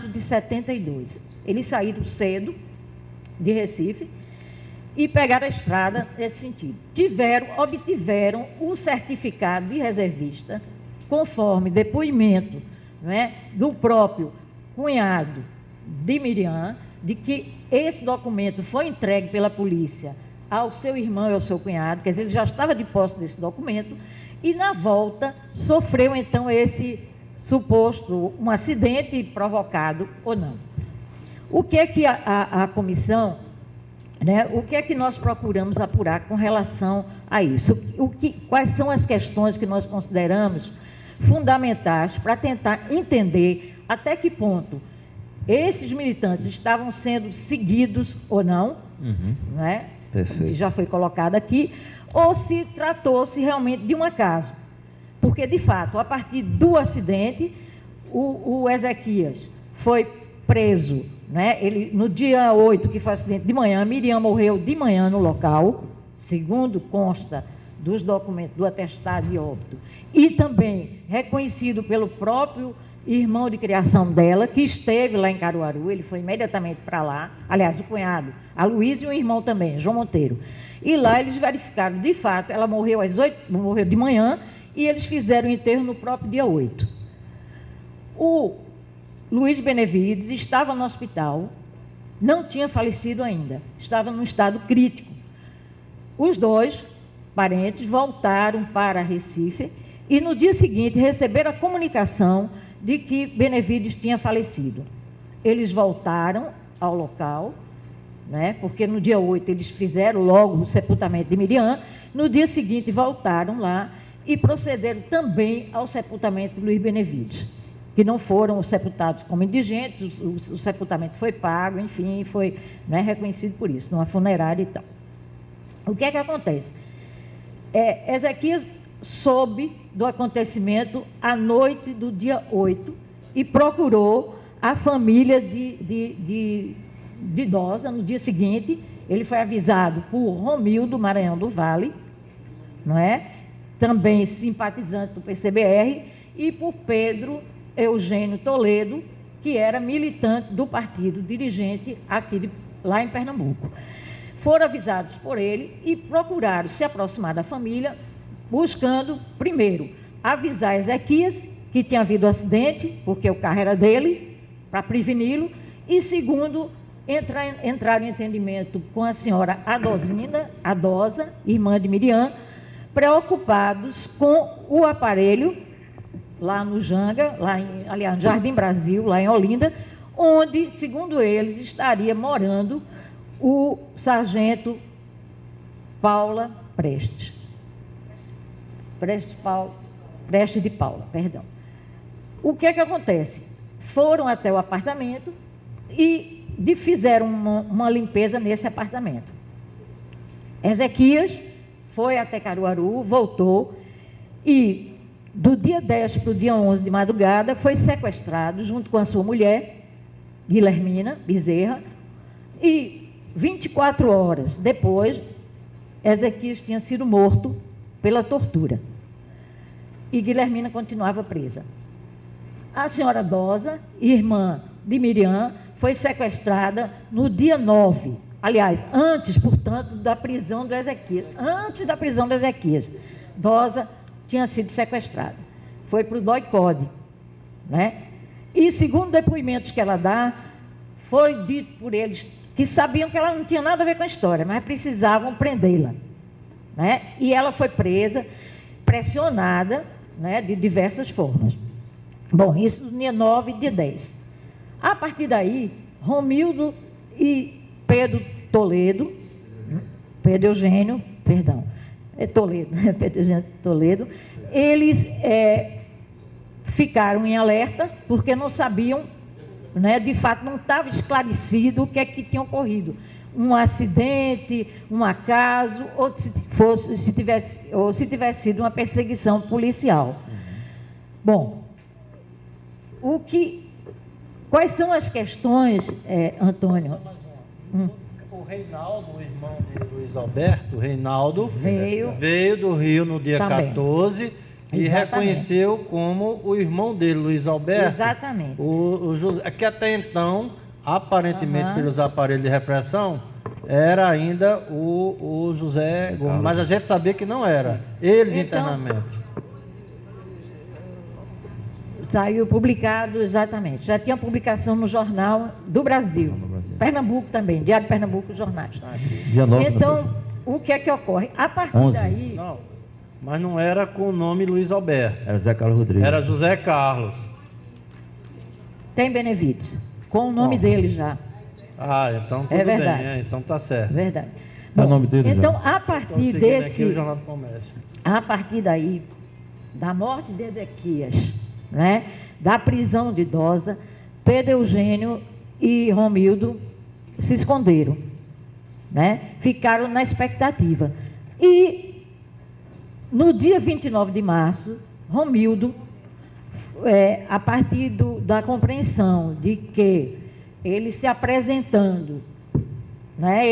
março de 72. Eles saíram cedo de Recife e pegaram a estrada nesse sentido. Obtiveram o certificado de reservista, conforme depoimento, não é, do próprio cunhado de Miriam, de que esse documento foi entregue pela polícia ao seu irmão e ao seu cunhado, quer dizer, ele já estava de posse desse documento, e na volta sofreu então esse suposto um acidente provocado ou não. O que é que a comissão, né, o que é que nós procuramos apurar com relação a isso? Quais são as questões que nós consideramos fundamentais para tentar entender até que ponto esses militantes estavam sendo seguidos ou não, né? Que já foi colocado aqui, ou se tratou-se realmente de um acaso. Porque, de fato, a partir do acidente, o Ezequias foi preso, né? Ele, no dia 8, que foi o acidente de manhã, Miriam morreu de manhã no local, segundo consta dos documentos, do atestado de óbito, e também reconhecido pelo próprio irmão de criação dela, que esteve lá em Caruaru. Ele foi imediatamente para lá, aliás, o cunhado, a Luísa, e o irmão também, João Monteiro. E lá eles verificaram, de fato, ela morreu às 8, morreu de manhã, e eles fizeram o enterro no próprio dia 8. O Luiz Benevides estava no hospital, não tinha falecido ainda, estava num estado crítico. Os dois parentes voltaram para Recife e no dia seguinte receberam a comunicação de que Benevides tinha falecido. Eles voltaram ao local, né, porque no dia 8 eles fizeram logo o sepultamento de Miriam, no dia seguinte voltaram lá e procederam também ao sepultamento de Luiz Benevides, que não foram sepultados como indigentes, o sepultamento foi pago, enfim, foi, né, reconhecido por isso, numa funerária e tal. O que é que acontece? Ezequias soube do acontecimento à noite do dia 8 e procurou a família de Dosa no dia seguinte. Ele foi avisado por Romildo Maranhão do Vale, não é? Também simpatizante do PCBR, e por Pedro Eugênio Toledo, que era militante do partido, dirigente aqui lá em Pernambuco. Foram avisados por ele e procuraram se aproximar da família, buscando, primeiro, avisar Ezequias que tinha havido acidente, porque o carro era dele, para preveni-lo, e segundo, entrar em entendimento com a senhora Adosa, irmã de Miriam, preocupados com o aparelho lá no Janga, aliás, no Jardim Brasil, lá em Olinda, onde, segundo eles, estaria morando o sargento Paula Prestes. Prestes de Paula, perdão. O que é que acontece? Foram até o apartamento e fizeram uma limpeza nesse apartamento. Ezequias foi até Caruaru, voltou e do dia 10 para o dia 11 de madrugada foi sequestrado junto com a sua mulher, Guilhermina Bezerra, e 24 horas depois, Ezequias tinha sido morto pela tortura. E Guilhermina continuava presa. A senhora Dosa, irmã de Miriam, foi sequestrada no dia 9. Aliás, antes, portanto, da prisão do Ezequias. Antes da prisão do Ezequias, Dosa tinha sido sequestrada. Foi para o DOI-CODE, né? E, segundo depoimentos que ela dá, foi dito por eles que sabiam que ela não tinha nada a ver com a história, mas precisavam prendê-la, né? E ela foi presa, pressionada, né, de diversas formas. Bom, isso no dia 9 e dia 10. A partir daí, Romildo e Pedro Eugênio Toledo, eles ficaram em alerta, porque não sabiam, né, de fato, não estava esclarecido o que é que tinha ocorrido. Um acidente, um acaso, ou se tivesse sido uma perseguição policial. Bom, quais são as questões, Antônio? O Reinaldo, o irmão de Luiz Alberto, Reinaldo, veio do Rio no dia também. 14, E reconheceu como o irmão dele, Luiz Alberto. Exatamente. O José, que até então, aparentemente, pelos aparelhos de repressão, era ainda o José Gomes. Mas a gente sabia que não era. Eles Então, internamente. Saiu publicado, exatamente. Já tinha publicação no Jornal do Brasil. Pernambuco também, Diário de Pernambuco, jornais. Então, o que é que ocorre? A partir daí... Não, mas não era com o nome Luiz Alberto. Era José Carlos Rodrigues. Era José Carlos. Tem Benevides, com o nome dele já. Ah, então tudo verdade. bem, então tá certo. Verdade. É o nome dele então, já. a partir Estou seguindo desse... aqui o Jornal do Comércio. A partir daí, da morte de Ezequias, né, da prisão de Dosa, Pedro Eugênio e Romildo se esconderam, né, ficaram na expectativa. E no dia 29 de março, Romildo, a partir da compreensão de que ele se apresentando, né,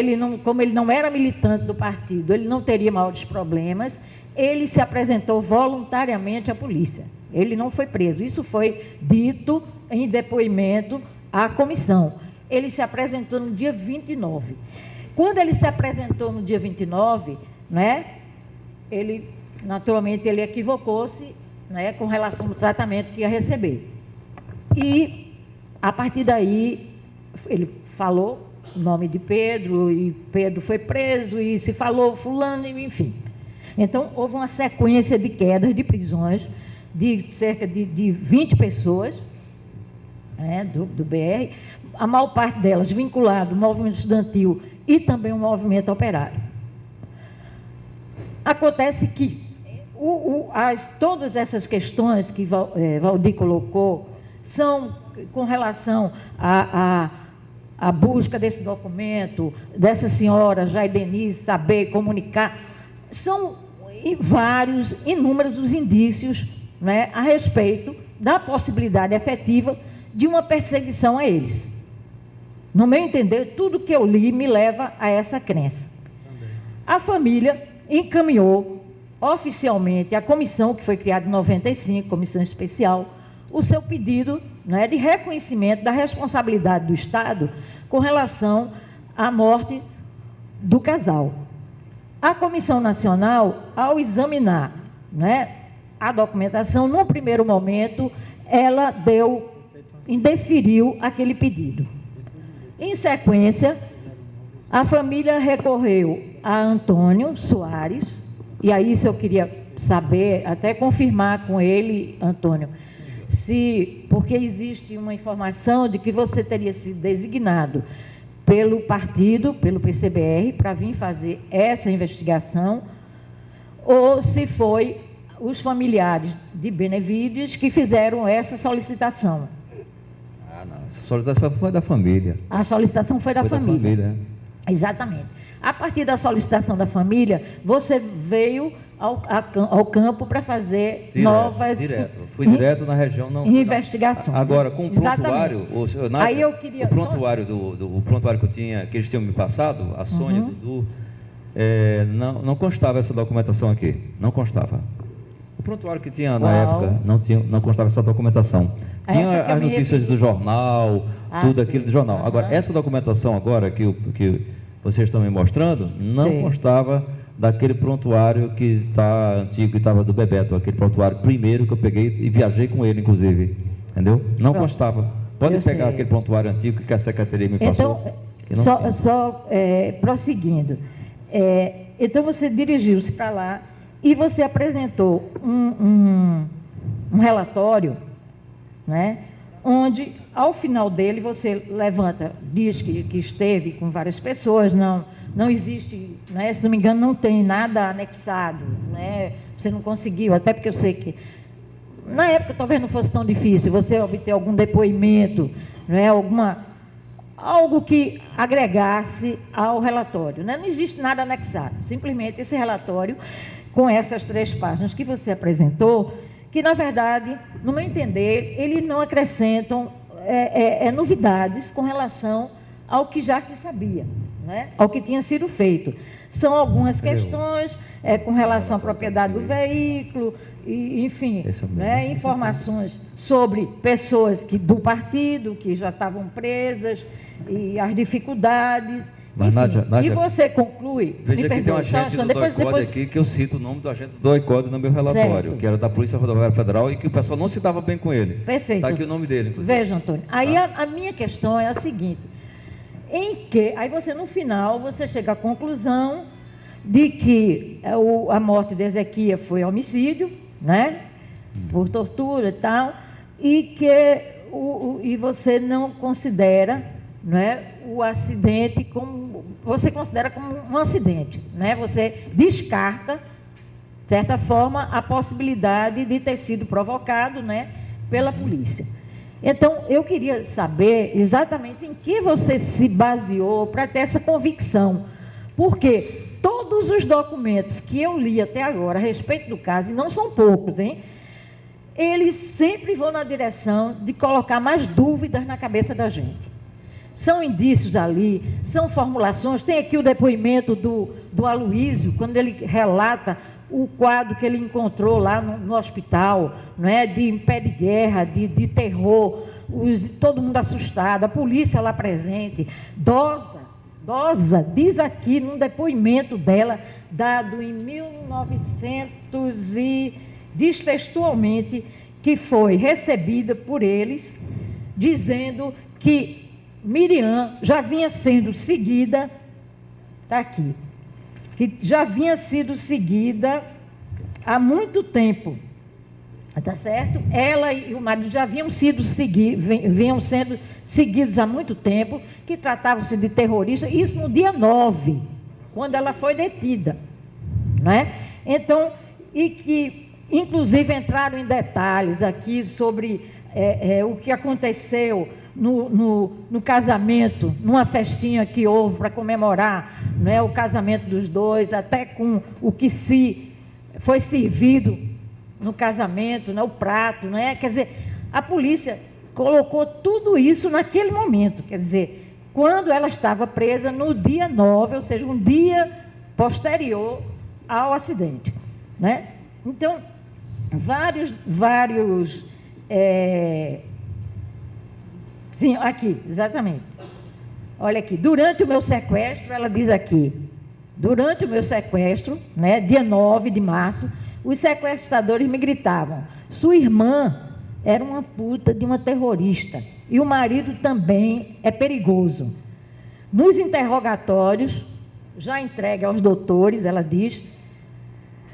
como ele não era militante do partido, ele não teria maiores problemas, ele se apresentou voluntariamente à polícia. Ele não foi preso. Isso foi dito em depoimento à comissão. Ele se apresentou no dia 29. Quando ele se apresentou no dia 29, né, naturalmente, ele equivocou-se, né, com relação ao tratamento que ia receber. E, a partir daí, ele falou o nome de Pedro, e Pedro foi preso, e se falou fulano, enfim. Então, houve uma sequência de quedas de prisões de cerca de 20 pessoas, né, do BR, a maior parte delas vinculado ao movimento estudantil e também ao movimento operário. Acontece que todas essas questões que Valdir colocou são com relação à busca desse documento, dessa senhora Jair Denise saber comunicar, são inúmeros os indícios, né, a respeito da possibilidade efetiva de uma perseguição a eles. No meu entender, tudo que eu li me leva a essa crença. A família encaminhou oficialmente à comissão, que foi criada em 95, comissão especial, o seu pedido, né, de reconhecimento da responsabilidade do Estado com relação à morte do casal. A Comissão Nacional, ao examinar, né, a documentação, num primeiro momento, ela indeferiu aquele pedido. Em sequência, a família recorreu a Antônio Soares, e aí isso eu queria saber, até confirmar com ele, Antônio, porque existe uma informação de que você teria sido designado pelo partido, pelo PCBR, para vir fazer essa investigação, ou se foi os familiares de Benevides que fizeram essa solicitação. Não, essa solicitação foi da família. A solicitação foi da família. Exatamente. A partir da solicitação da família, você veio ao campo para fazer novas... Fui direto na região. Investigações. Agora, com o prontuário... Aí eu queria... O prontuário, o prontuário que eles tinham me passado, a Sônia, Dudu, não constava essa documentação aqui. Não constava. O prontuário que tinha na época, não constava essa documentação. Tinha as notícias do jornal, tudo aquilo do jornal. Agora, essa documentação agora que vocês estão me mostrando, não constava daquele prontuário que está antigo, que estava do Bebeto, aquele prontuário primeiro que eu peguei e viajei com ele, inclusive. Entendeu? Não constava. Pode pegar aquele prontuário antigo que a secretaria me passou. Então, prosseguindo. Então, você dirigiu-se para lá e você apresentou um relatório, né, onde, ao final dele, você diz que esteve com várias pessoas, não existe, né, se não me engano, não tem nada anexado, né, você não conseguiu, até porque eu sei que, na época, talvez não fosse tão difícil você obter algum depoimento, né, algo que agregasse ao relatório, né, não existe nada anexado, simplesmente esse relatório, com essas 3 páginas que você apresentou, que, na verdade, no meu entender, eles não acrescentam novidades com relação ao que já se sabia, né? Ao que tinha sido feito. São algumas questões com relação à propriedade do veículo, enfim, né, informações sobre pessoas do partido que já estavam presas e as dificuldades. Mas, enfim, Nádia, e você conclui. Veja que tem um agente do DOI-CODE aqui que eu cito o nome do agente do DOI-CODE no meu relatório, certo, que era da Polícia Rodoviária Federal e que o pessoal não se dava bem com ele. Perfeito. Está aqui o nome dele, inclusive. Veja, Antônio, aí a minha questão é a seguinte, aí você no final, você chega à conclusão de que a morte de Ezequias foi homicídio, né, por tortura e tal, e e você não considera, né, o acidente como, você considera como um acidente, né, você descarta, de certa forma, a possibilidade de ter sido provocado, né, pela polícia. Então, eu queria saber exatamente em que você se baseou para ter essa convicção, porque todos os documentos que eu li até agora a respeito do caso, e não são poucos, hein, eles sempre vão na direção de colocar mais dúvidas na cabeça da gente. São indícios ali, são formulações, tem aqui o depoimento do Aloísio, quando ele relata o quadro que ele encontrou lá no hospital, não é, de pé de guerra, de terror, todo mundo assustado, a polícia lá presente, Dosa, diz aqui num depoimento dela, dado em 1900 e diz textualmente que foi recebida por eles, dizendo que Miriam já vinha sendo seguida, está aqui, que já vinha sido seguida há muito tempo, está certo? Ela e o marido já vinham sendo seguidos há muito tempo, que tratavam-se de terroristas, isso no dia 9, quando ela foi detida, não é? Então, e que inclusive entraram em detalhes aqui sobre o que aconteceu no casamento, numa festinha que houve para comemorar, não é, o casamento dos dois, até com o que foi servido no casamento, né, o prato, não é? Quer dizer, a polícia colocou tudo isso naquele momento, quer dizer, quando ela estava presa no dia 9, ou seja, um dia posterior ao acidente, né? Então, sim, aqui, exatamente. Olha aqui, durante o meu sequestro, ela diz aqui, durante o meu sequestro, né, dia 9 de março, os sequestradores me gritavam, sua irmã era uma puta de uma terrorista e o marido também é perigoso. Nos interrogatórios, já entregue aos doutores, ela diz,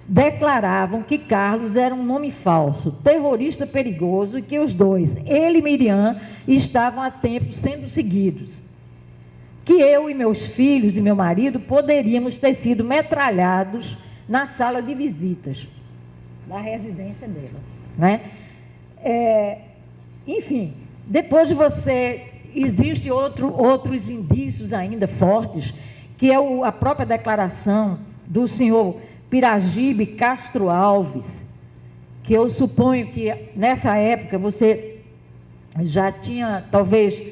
declaravam que Carlos era um nome falso, terrorista perigoso, e que os dois, ele e Miriam, estavam há tempo sendo seguidos. Que eu e meus filhos e meu marido poderíamos ter sido metralhados na sala de visitas da residência dela, né? Enfim, depois existem outros indícios ainda fortes, que é a própria declaração do senhor Piragibe Castro Alves, que eu suponho que nessa época você já tinha, talvez,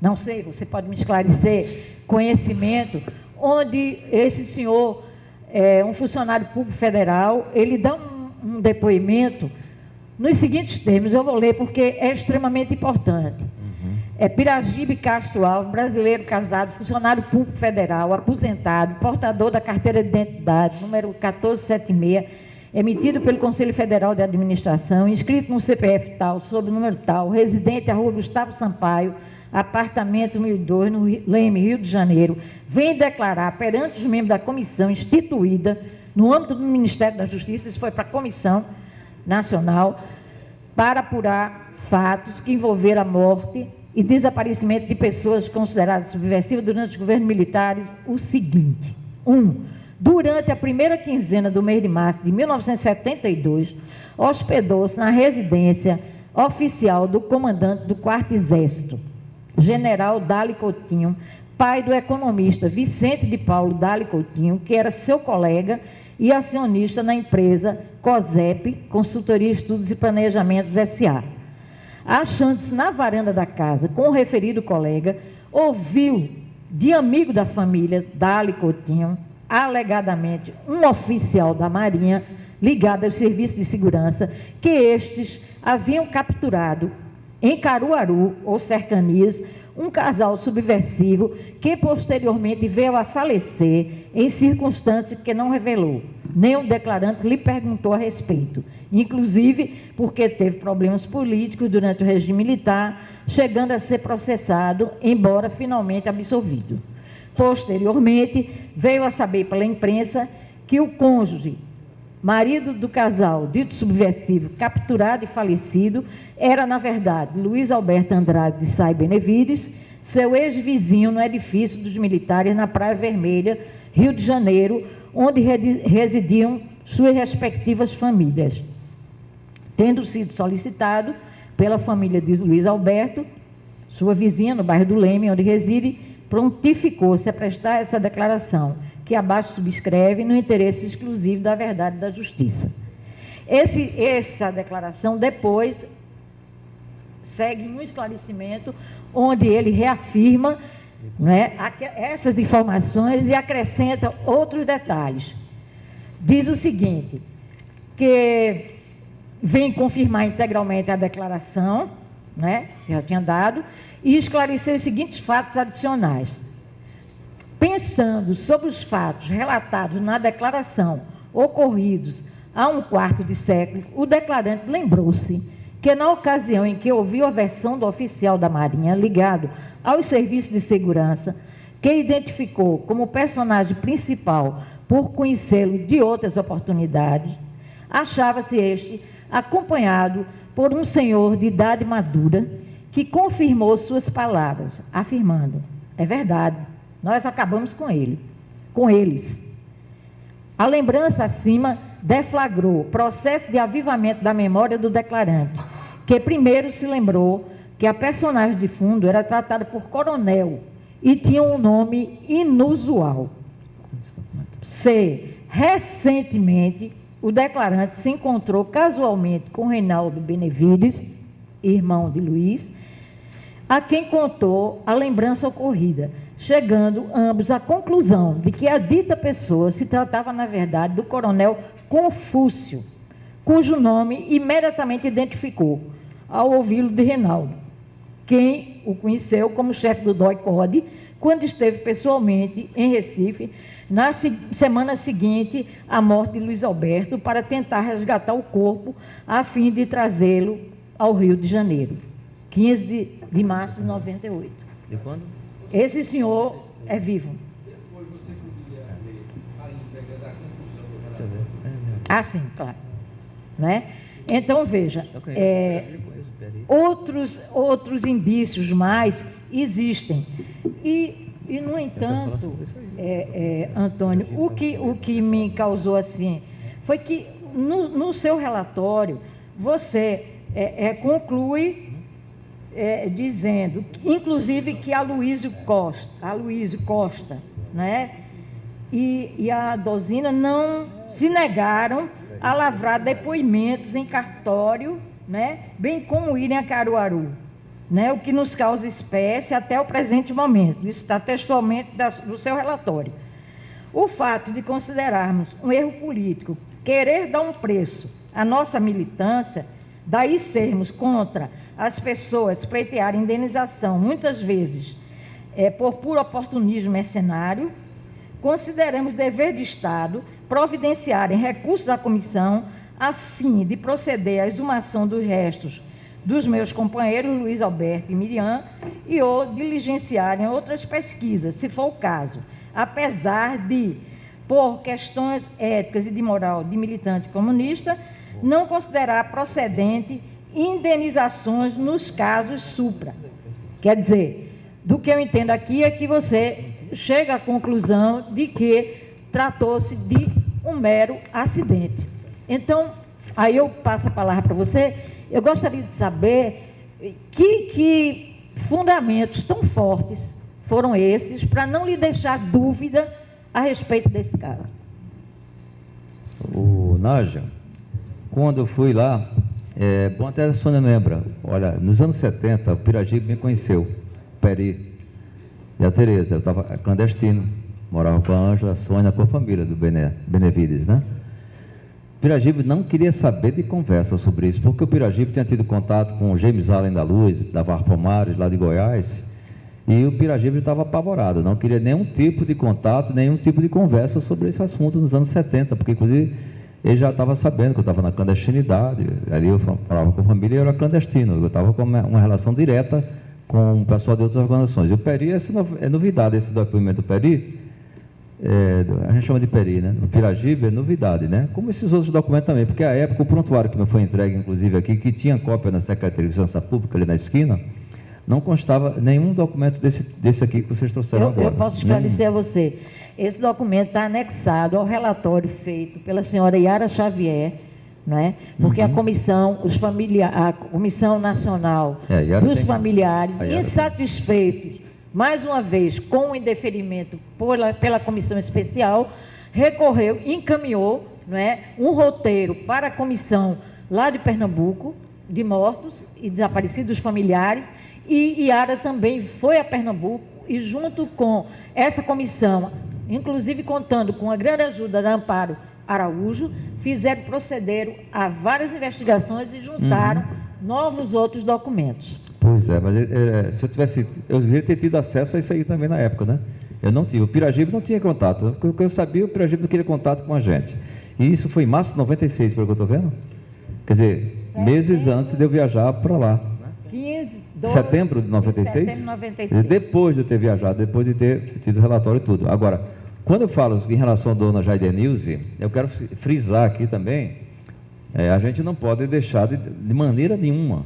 não sei, você pode me esclarecer, conhecimento, onde esse senhor, um funcionário público federal, ele dá um depoimento nos seguintes termos, eu vou ler porque é extremamente importante. Piragibe Castro Alves, brasileiro casado, funcionário público federal, aposentado, portador da carteira de identidade, número 1476, emitido pelo Conselho Federal de Administração, inscrito no CPF tal, sob o número tal, residente à Rua Gustavo Sampaio, apartamento 1002, no Leme, Rio de Janeiro, vem declarar perante os membros da comissão instituída no âmbito do Ministério da Justiça, isso foi para a Comissão Nacional, para apurar fatos que envolveram a morte e desaparecimento de pessoas consideradas subversivas durante os governos militares, o seguinte: 1. Durante a primeira quinzena do mês de março de 1972, hospedou-se na residência oficial do comandante do 4º Exército, general Dali Coutinho, pai do economista Vicente de Paulo Dali Coutinho, que era seu colega e acionista na empresa COSEP, Consultoria, Estudos e Planejamentos S.A. Achando-se na varanda da casa com o referido colega, ouviu de amigo da família Dali Coutinho, alegadamente um oficial da Marinha, ligado aos serviços de segurança, que estes haviam capturado em Caruaru, ou cercanias, um casal subversivo que posteriormente veio a falecer em circunstâncias que não revelou. Nem o declarante lhe perguntou a respeito, inclusive porque teve problemas políticos durante o regime militar, chegando a ser processado, embora finalmente absolvido. Posteriormente, veio a saber pela imprensa que o cônjuge, marido do casal dito subversivo, capturado e falecido, era, na verdade, Luiz Alberto Andrade de Sá e Benevides, seu ex-vizinho no edifício dos militares na Praia Vermelha, Rio de Janeiro, onde residiam suas respectivas famílias. Tendo sido solicitado pela família de Luiz Alberto, sua vizinha no bairro do Leme, onde reside, prontificou-se a prestar essa declaração, que abaixo subscreve no interesse exclusivo da verdade e da justiça. Essa declaração depois segue um esclarecimento onde ele reafirma, né, essas informações e acrescenta outros detalhes. Diz o seguinte, que vem confirmar integralmente a declaração, né, que já tinha dado, e esclarecer os seguintes fatos adicionais. Pensando sobre os fatos relatados na declaração, ocorridos há um quarto de século, o declarante lembrou-se que na ocasião em que ouviu a versão do oficial da Marinha ligado aos serviços de segurança, que identificou como personagem principal por conhecê-lo de outras oportunidades, achava-se este acompanhado por um senhor de idade madura que confirmou suas palavras, afirmando: é verdade, nós acabamos com eles. A lembrança acima deflagrou processo de avivamento da memória do declarante, que primeiro se lembrou que a personagem de fundo era tratada por coronel e tinha um nome inusual. C. Recentemente, o declarante se encontrou casualmente com Reinaldo Benevides, irmão de Luiz, a quem contou a lembrança ocorrida, chegando ambos à conclusão de que a dita pessoa se tratava, na verdade, do coronel Confúcio, cujo nome imediatamente identificou, ao ouvi-lo de Reinaldo, quem o conheceu como chefe do DOI-CODE, quando esteve pessoalmente em Recife, na semana seguinte à morte de Luiz Alberto, para tentar resgatar o corpo, a fim de trazê-lo ao Rio de Janeiro, 15 de março de 98. De quando? Esse senhor é vivo. Depois você poderia ler a íntegra da conclusão do relatório. Ah, sim, claro. Né? Então, veja, outros indícios mais existem. E no entanto, Antônio, o que me causou assim, foi que no seu relatório, você conclui dizendo, inclusive, que a Luísio Costa, né, e a Dozina não se negaram a lavrar depoimentos em cartório, né, bem como irem a Caruaru, né, o que nos causa espécie até o presente momento. Isso está textualmente do seu relatório. O fato de considerarmos um erro político querer dar um preço à nossa militância, daí sermos contra as pessoas pleitearem indenização, muitas vezes por puro oportunismo mercenário, consideramos dever de Estado providenciarem recursos à comissão a fim de proceder à exumação dos restos dos meus companheiros Luiz Alberto e Miriam e ou diligenciarem outras pesquisas, se for o caso, apesar de, por questões éticas e de moral de militante comunista, não considerar procedente indenizações nos casos supra. Quer dizer, do que eu entendo aqui é que você chega à conclusão de que tratou-se de um mero acidente. Então, aí eu passo a palavra para você. Eu gostaria de saber que fundamentos tão fortes foram esses para não lhe deixar dúvida a respeito desse caso. O Nádia, quando eu fui lá, bom, até a Sônia lembra, olha, nos anos 70, o Piragibe me conheceu, Peri e a Tereza, eu estava clandestino, morava com a Ângela, a Sônia, com a família do Benevides, né? Piragibe não queria saber de conversa sobre isso, porque o Piragibe tinha tido contato com o James Allen da Luz, da Varpomares, lá de Goiás, e o Piragibe estava apavorado, não queria nenhum tipo de contato, nenhum tipo de conversa sobre esse assunto nos anos 70, porque inclusive ele já estava sabendo que eu estava na clandestinidade, ali eu falava com a família e eu era clandestino, eu estava com uma relação direta com o pessoal de outras organizações. E o Peri, é novidade, esse depoimento do Peri, a gente chama de Peri, né? O Piragibe é novidade, né? Como esses outros documentos também, porque à época o prontuário que me foi entregue, inclusive aqui, que tinha cópia na Secretaria de Segurança Pública, ali na esquina, não constava nenhum documento desse aqui que vocês trouxeram agora. Eu posso esclarecer a você. Esse documento está anexado ao relatório feito pela senhora Yara Xavier, não é? Porque a comissão, a Comissão Nacional dos Familiares, insatisfeitos, mais uma vez, com o indeferimento pela Comissão Especial, recorreu, encaminhou, não é, um roteiro para a comissão lá de Pernambuco, de mortos e desaparecidos familiares, e Yara também foi a Pernambuco e junto com essa comissão, inclusive contando com a grande ajuda da Amparo Araújo, procederam a várias investigações e juntaram novos outros documentos. Pois é, mas se eu tivesse, eu deveria ter tido acesso a isso aí também na época, né? Eu não tive, o Piragibe não tinha contato, o que eu sabia, o Piragibe não queria contato com a gente. E isso foi em março de 96, pelo que eu estou vendo? Quer dizer, meses antes de eu viajar para lá. 12, setembro de 96? Setembro de 96. Depois de eu ter viajado, depois de ter tido o relatório e tudo. Agora, quando eu falo em relação à dona Jaidenilze, eu quero frisar aqui também, a gente não pode deixar de maneira nenhuma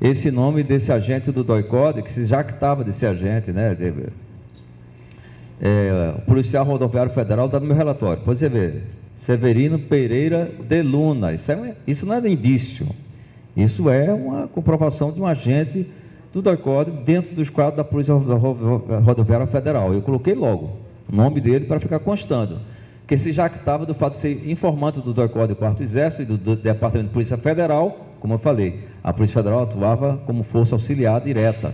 esse nome desse agente do DOI-CODE, que se jactava de ser agente, né? O policial rodoviário federal está no meu relatório, pode você ver, Severino Pereira de Luna, isso não é de indício, isso é uma comprovação de um agente do DOI-CODE dentro dos quadros da Polícia Rodoviária Federal. Eu coloquei logo o nome dele para ficar constando, que se jactava do fato de ser informante do DOI-CODE do 4º Exército e do Departamento de Polícia Federal. Como eu falei, a Polícia Federal atuava como força auxiliar direta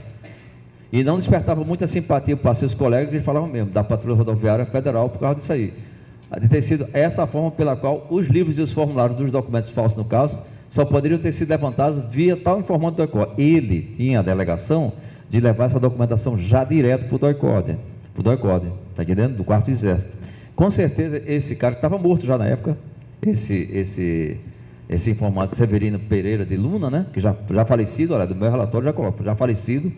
e não despertava muita simpatia para seus colegas, que eles falavam mesmo da Patrulha Rodoviária Federal por causa disso aí, de ter sido essa a forma pela qual os livros e os formulários dos documentos falsos, no caso, só poderiam ter sido levantados via tal informante do DOI-CODE. Ele tinha a delegação de levar essa documentação já direto para o DOI-CODE, está entendendo? Do 4º Exército. Com certeza, esse cara que estava morto já na época, esse informante Severino Pereira de Luna, né, que já falecido, olha, do meu relatório já coloco, já falecido,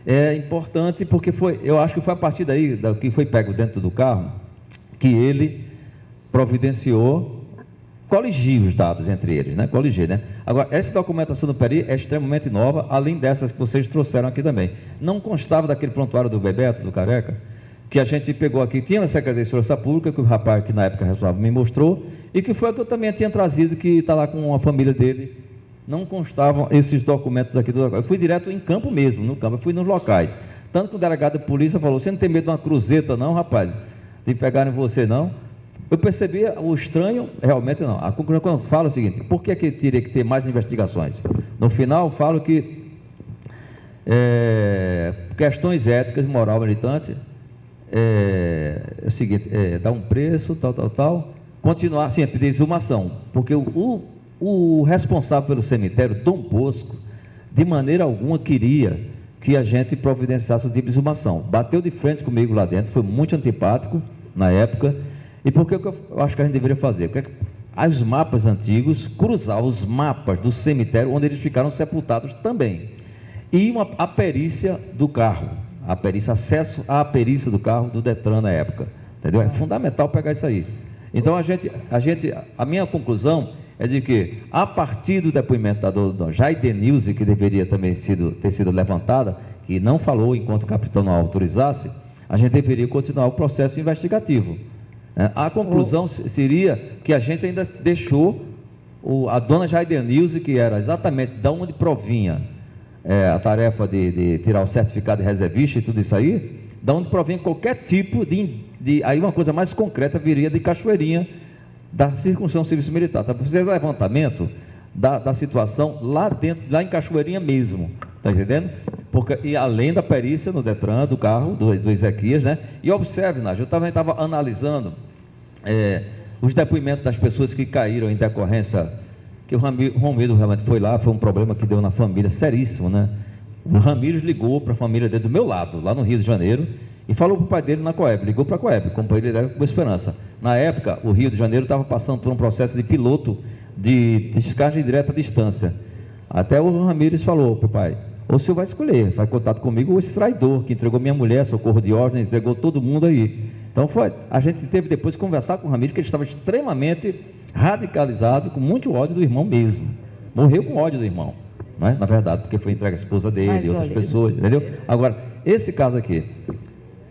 é importante porque eu acho que foi a partir daí, que foi pego dentro do carro, que ele providenciou coligir os dados entre eles, né? Coligir, né? Agora, essa documentação do Peri é extremamente nova, além dessas que vocês trouxeram aqui também. Não constava daquele prontuário do Bebeto, do Careca, que a gente pegou aqui, tinha na Secretaria de Segurança Pública, que o rapaz que na época responsável me mostrou, e que foi a que eu também tinha trazido, que está lá com a família dele. Não constavam esses documentos aqui do local. Eu fui direto em campo mesmo, no campo, eu fui nos locais. Tanto que o delegado de polícia falou: você não tem medo de uma cruzeta não, rapaz? De pegarem você não? Eu percebi o estranho, realmente não. A conclusão, quando eu falo é o seguinte: por que teria que ter mais investigações? No final, eu falo que questões éticas, moral militante, é o seguinte, dar um preço, tal, continuar, sim, pedir exumação, porque o responsável pelo cemitério, Dom Bosco, de maneira alguma queria que a gente providenciasse o tipo de exumação. Bateu de frente comigo lá dentro, foi muito antipático na época. E por que eu acho que a gente deveria fazer? Porque os mapas antigos, cruzar os mapas do cemitério onde eles ficaram sepultados também. E a perícia do carro, acesso à perícia do carro do Detran na época. Entendeu? É fundamental pegar isso aí. Então a minha conclusão é de que, a partir do depoimento da dona Jaidenilze, que deveria também ter sido levantada, que não falou enquanto o capitão não autorizasse, a gente deveria continuar o processo investigativo. A conclusão seria que a gente ainda deixou a dona Jaidenilze, que era exatamente de onde provinha a tarefa de tirar o certificado de reservista e tudo isso aí, de onde provinha qualquer tipo aí uma coisa mais concreta viria de Cachoeirinha, da circunscrição Serviço Militar. Tá? Para fazer levantamento da situação lá dentro, lá em Cachoeirinha mesmo, está entendendo? E além da perícia no Detran, do carro, do Ezequias, né? E observe, Nádia, eu também estava analisando os depoimentos das pessoas que caíram em decorrência, que o Romildo realmente foi lá, foi um problema que deu na família, seríssimo, né? O Ramires ligou para a família dele do meu lado, lá no Rio de Janeiro, e falou para o pai dele na Coeb, ligou para a Coeb, companheiro dele com Esperança. Na época, o Rio de Janeiro estava passando por um processo de piloto de descagem direta à distância. Até o Ramires falou para o pai: ou o senhor vai escolher, faz contato comigo, ou esse traidor que entregou minha mulher, socorro de ordens, entregou todo mundo aí. Então a gente teve depois que conversar com o Ramires, que ele estava extremamente radicalizado, com muito ódio do irmão mesmo. Morreu com ódio do irmão, não é? Na verdade, porque foi entregue a esposa dele e outras pessoas, entendeu? Agora, esse caso aqui,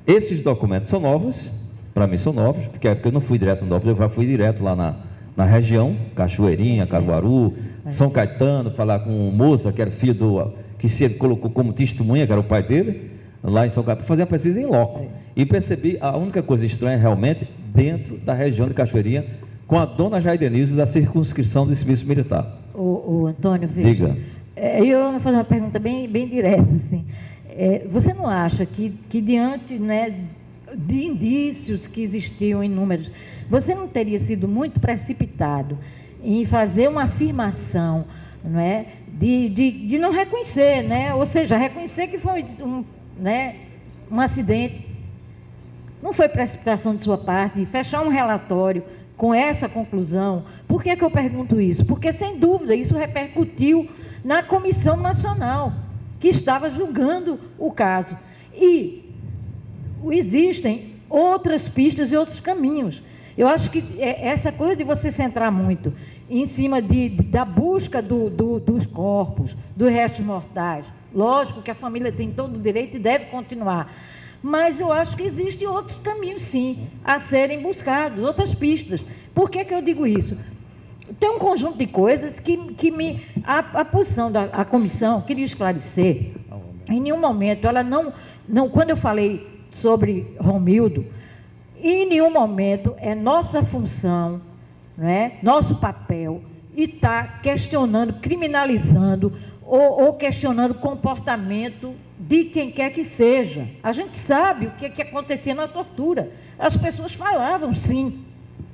esses documentos são novos, para mim são novos, porque eu não fui direto no Nópolis, eu já fui direto lá na região, Cachoeirinha, Caruaru, São Caetano, falar com o moça, que era filho que se colocou como testemunha, que era o pai dele, lá em São Caetano, fazer uma pesquisa em loco. E percebi a única coisa estranha realmente dentro da região de Cachoeirinha, com a dona Jair Denise da circunscrição do serviço militar. O Antônio, veja, eu vou fazer uma pergunta bem direta, assim. Você não acha que diante, né, de indícios que existiam inúmeros, você não teria sido muito precipitado em fazer uma afirmação, não é, de não reconhecer, né, ou seja, reconhecer que foi um acidente? Não foi precipitação de sua parte, fechar um relatório com essa conclusão. Por que eu pergunto isso? Porque, sem dúvida, isso repercutiu na Comissão Nacional, que estava julgando o caso. E existem outras pistas e outros caminhos. Eu acho que essa coisa de você centrar muito em cima da busca dos corpos, dos restos mortais, lógico que a família tem todo o direito e deve continuar, mas eu acho que existem outros caminhos, sim, a serem buscados, outras pistas. Por que eu digo isso? Tem um conjunto de coisas que a posição da comissão, queria esclarecer, em nenhum momento, ela não, quando eu falei sobre Romildo, em nenhum momento é nossa função, né, nosso papel, e estar questionando, criminalizando, ou questionando o comportamento de quem quer que seja. A gente sabe o que acontecia na tortura. As pessoas falavam, sim,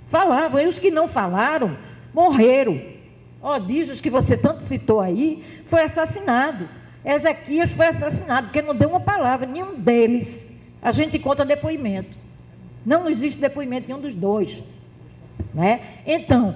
falavam, e os que não falaram, morreram. Odígios, que você tanto citou aí, foi assassinado. Ezequias foi assassinado, porque não deu uma palavra, nenhum deles. A gente conta depoimento. Não existe depoimento nenhum dos dois, né? Então,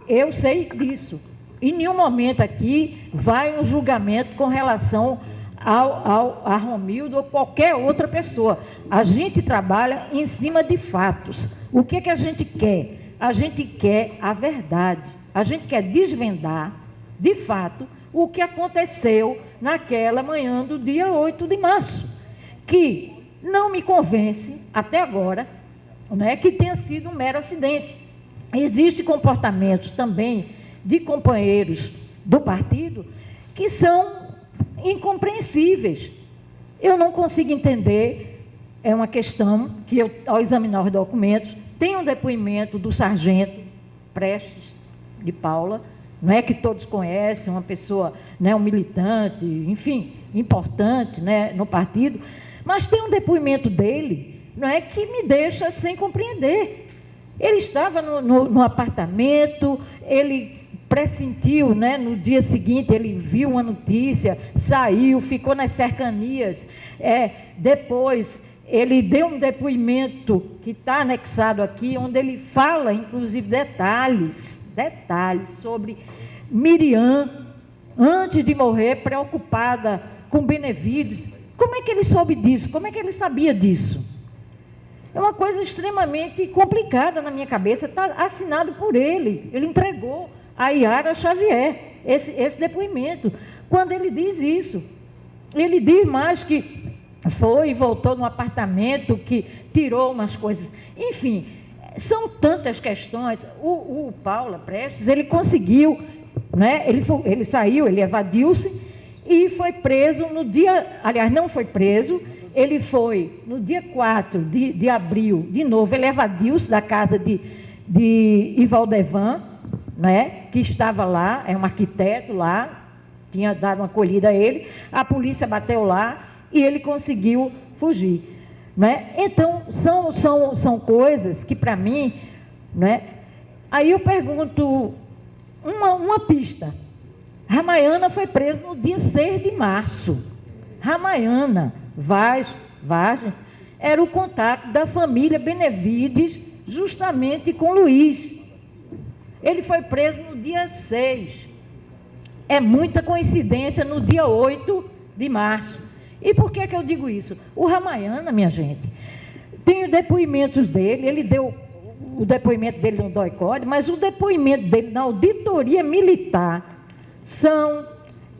eu sei disso. Em nenhum momento aqui vai um julgamento com relação a Romildo ou qualquer outra pessoa. A gente trabalha em cima de fatos. O que a gente quer? A gente quer a verdade. A gente quer desvendar, de fato, o que aconteceu naquela manhã do dia 8 de março, que não me convence, até agora, né, que tenha sido um mero acidente. Existem comportamentos também de companheiros do partido que são incompreensíveis. Eu não consigo entender, é uma questão que eu, ao examinar os documentos, tem um depoimento do sargento Prestes de Paula, não é, que todos conhecem, uma pessoa, né, um militante, enfim, importante, né, no partido, mas tem um depoimento dele, não é, que me deixa sem compreender. Ele estava no apartamento, ele pressentiu, né, no dia seguinte, ele viu uma notícia, saiu, ficou nas cercanias, depois ele deu um depoimento que está anexado aqui, onde ele fala, inclusive, detalhes sobre Miriam, antes de morrer, preocupada com Benevides. Como é que ele soube disso? Como é que ele sabia disso? É uma coisa extremamente complicada na minha cabeça. Está assinado por ele. Ele entregou a Yara Xavier esse depoimento. Quando ele diz isso, ele diz mais que foi e voltou no apartamento, que tirou umas coisas. Enfim, são tantas questões. O Paula Prestes, ele conseguiu, né? Ele saiu, ele evadiu-se e foi preso no dia... Aliás, não foi preso, ele foi no dia 4 de abril, de novo, ele evadiu-se da casa de Ivaldevan, né, que estava lá, é um arquiteto lá, tinha dado uma acolhida a ele, a polícia bateu lá e ele conseguiu fugir, né? Então, são coisas que, para mim, né, Aí eu pergunto, uma pista. Ramayana foi preso no dia 6 de março. Ramayana Vaz, era o contato da família Benevides, justamente com Luiz. Ele foi preso no dia 6. É muita coincidência no dia 8 de março. E por que eu digo isso? O Ramayana, minha gente, tem os depoimentos dele, ele deu o depoimento dele no DOI-CODE, mas o depoimento dele na auditoria militar são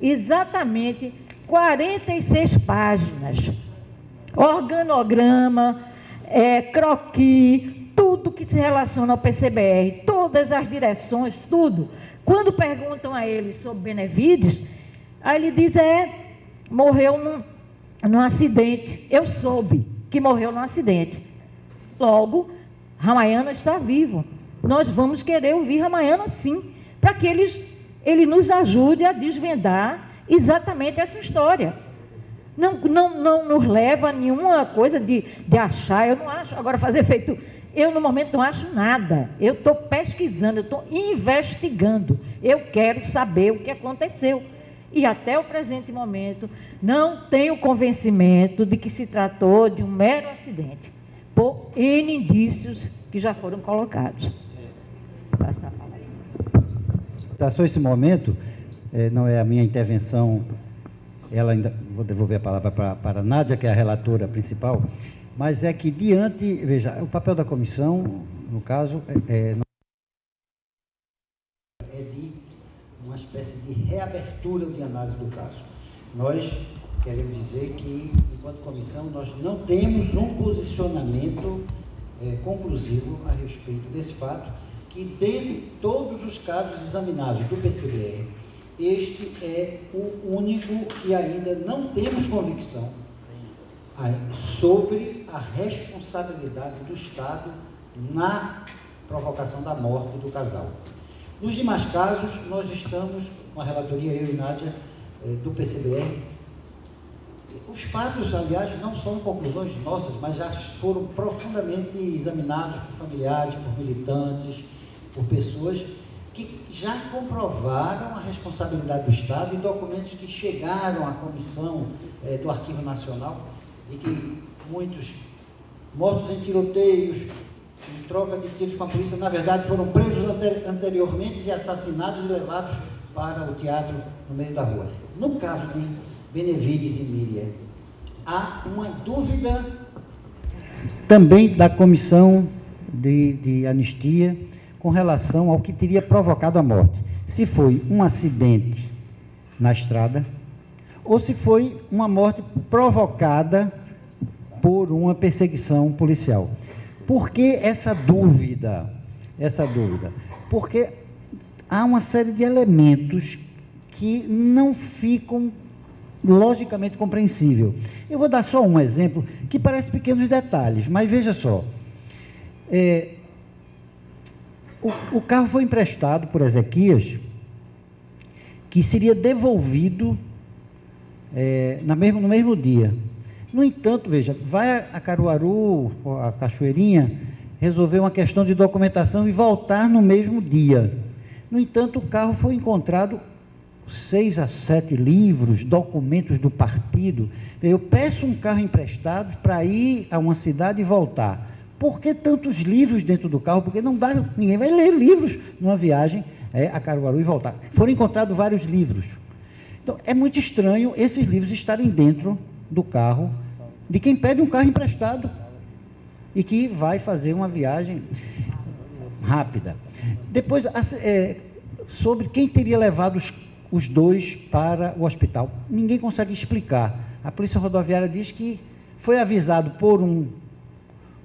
exatamente 46 páginas. Organograma, croquis, tudo que se relaciona ao PCBR, todas as direções, tudo. Quando perguntam a ele sobre Benevides, aí ele diz, morreu num acidente. Eu soube que morreu num acidente. Logo, Ramayana está vivo. Nós vamos querer ouvir Ramayana sim, para que ele nos ajude a desvendar exatamente essa história. Não nos leva a nenhuma coisa de achar, eu não acho, agora fazer feito, eu no momento não acho nada, eu estou pesquisando, eu estou investigando, eu quero saber o que aconteceu. E até o presente momento, não tenho convencimento de que se tratou de um mero acidente, por N indícios que já foram colocados. Passa a palavra. Tá, só esse momento, não é a minha intervenção, ela ainda, vou devolver a palavra para a Nádia, que é a relatora principal, mas é que diante, veja, o papel da comissão, no caso, é de uma espécie de reabertura de análise do caso. Nós queremos dizer que, enquanto comissão, nós não temos um posicionamento conclusivo a respeito desse fato, que dentre todos os casos examinados do PCBR, este é o único que ainda não temos convicção sobre a responsabilidade do Estado na provocação da morte do casal. Nos demais casos, nós estamos com a relatoria, eu e Nádia, do PCBR. Os fatos, aliás, não são conclusões nossas, mas já foram profundamente examinados por familiares, por militantes, por pessoas que já comprovaram a responsabilidade do Estado e documentos que chegaram à comissão do Arquivo Nacional e que muitos mortos em tiroteios, em troca de tiros com a polícia, na verdade foram presos anteriormente e assassinados e levados para o teatro no meio da rua. No caso de Benevides e Miriam, há uma dúvida também da comissão de anistia com relação ao que teria provocado a morte. Se foi um acidente na estrada ou se foi uma morte provocada por uma perseguição policial. Por que essa dúvida? Porque há uma série de elementos que não ficam logicamente compreensível. Eu vou dar só um exemplo que parece pequenos detalhes, mas veja só. O carro foi emprestado por Ezequias, que seria devolvido no mesmo dia. No entanto, veja, vai a Caruaru, a Cachoeirinha, resolver uma questão de documentação e voltar no mesmo dia. No entanto, o carro foi encontrado 6 a 7 livros, documentos do partido. Eu peço um carro emprestado para ir a uma cidade e voltar. Por que tantos livros dentro do carro? Porque não dá, ninguém vai ler livros numa viagem a Caruaru e voltar. Foram encontrados vários livros. Então, é muito estranho esses livros estarem dentro do carro de quem pede um carro emprestado e que vai fazer uma viagem rápida. Depois, sobre quem teria levado os dois para o hospital. Ninguém consegue explicar. A Polícia Rodoviária diz que foi avisado por um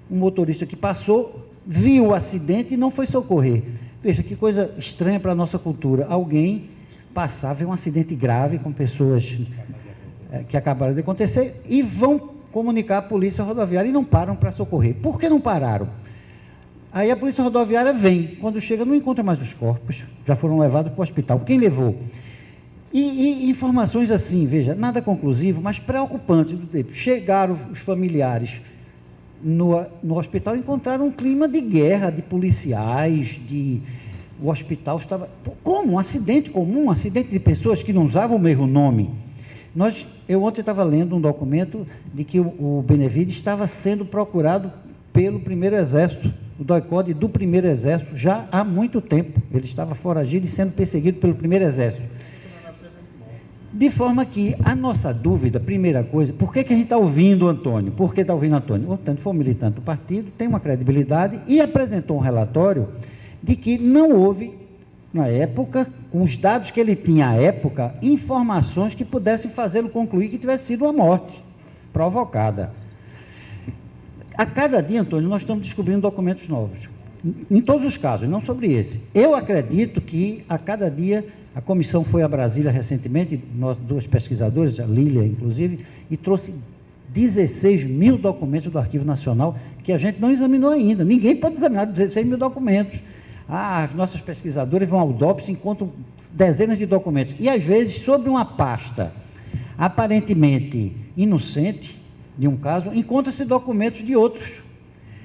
motorista que passou, viu o acidente e não foi socorrer. Veja, que coisa estranha para a nossa cultura. Alguém passar, vê um acidente grave com pessoas que acabaram de acontecer e vão comunicar à Polícia Rodoviária e não param para socorrer. Por que não pararam? Aí a Polícia Rodoviária vem, quando chega não encontra mais os corpos, já foram levados para o hospital. Quem levou? E informações assim, veja, nada conclusivo, mas preocupantes do tipo. Chegaram os familiares no hospital e encontraram um clima de guerra, de policiais, de o hospital estava... Como? Um acidente comum, um acidente de pessoas que não usavam o mesmo nome. Eu ontem estava lendo um documento de que o Benevides estava sendo procurado pelo Primeiro Exército, o DOI-CODE do Primeiro Exército, já há muito tempo. Ele estava foragido e sendo perseguido pelo Primeiro Exército. De forma que a nossa dúvida, primeira coisa, por que a gente está ouvindo o Antônio? Por que está ouvindo o Antônio? O Antônio foi um militante do partido, tem uma credibilidade e apresentou um relatório de que não houve, na época, com os dados que ele tinha à época, informações que pudessem fazê-lo concluir que tivesse sido uma morte provocada. A cada dia, Antônio, nós estamos descobrindo documentos novos, em todos os casos, não sobre esse. Eu acredito que a cada dia, a comissão foi a Brasília recentemente, nós duas pesquisadoras, a Lília inclusive, e trouxe 16 mil documentos do Arquivo Nacional que a gente não examinou ainda. Ninguém pode examinar 16 mil documentos. As nossas pesquisadoras vão ao DOPS e encontram dezenas de documentos. E, às vezes, sobre uma pasta aparentemente inocente, de um caso, encontra-se documentos de outros.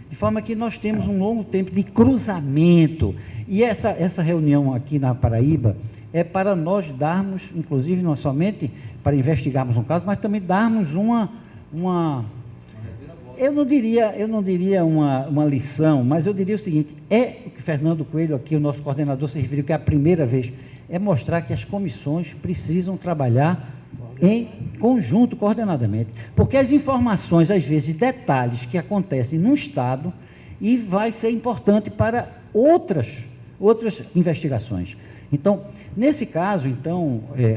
De forma que nós temos um longo tempo de cruzamento. E essa reunião aqui na Paraíba é para nós darmos, inclusive, não somente para investigarmos um caso, mas também darmos eu não diria uma lição, mas eu diria o seguinte, o que Fernando Coelho aqui, o nosso coordenador, se referiu que é a primeira vez, é mostrar que as comissões precisam trabalhar em conjunto, coordenadamente, porque as informações, às vezes, detalhes que acontecem num estado e vai ser importante para outras investigações. Então, nesse caso,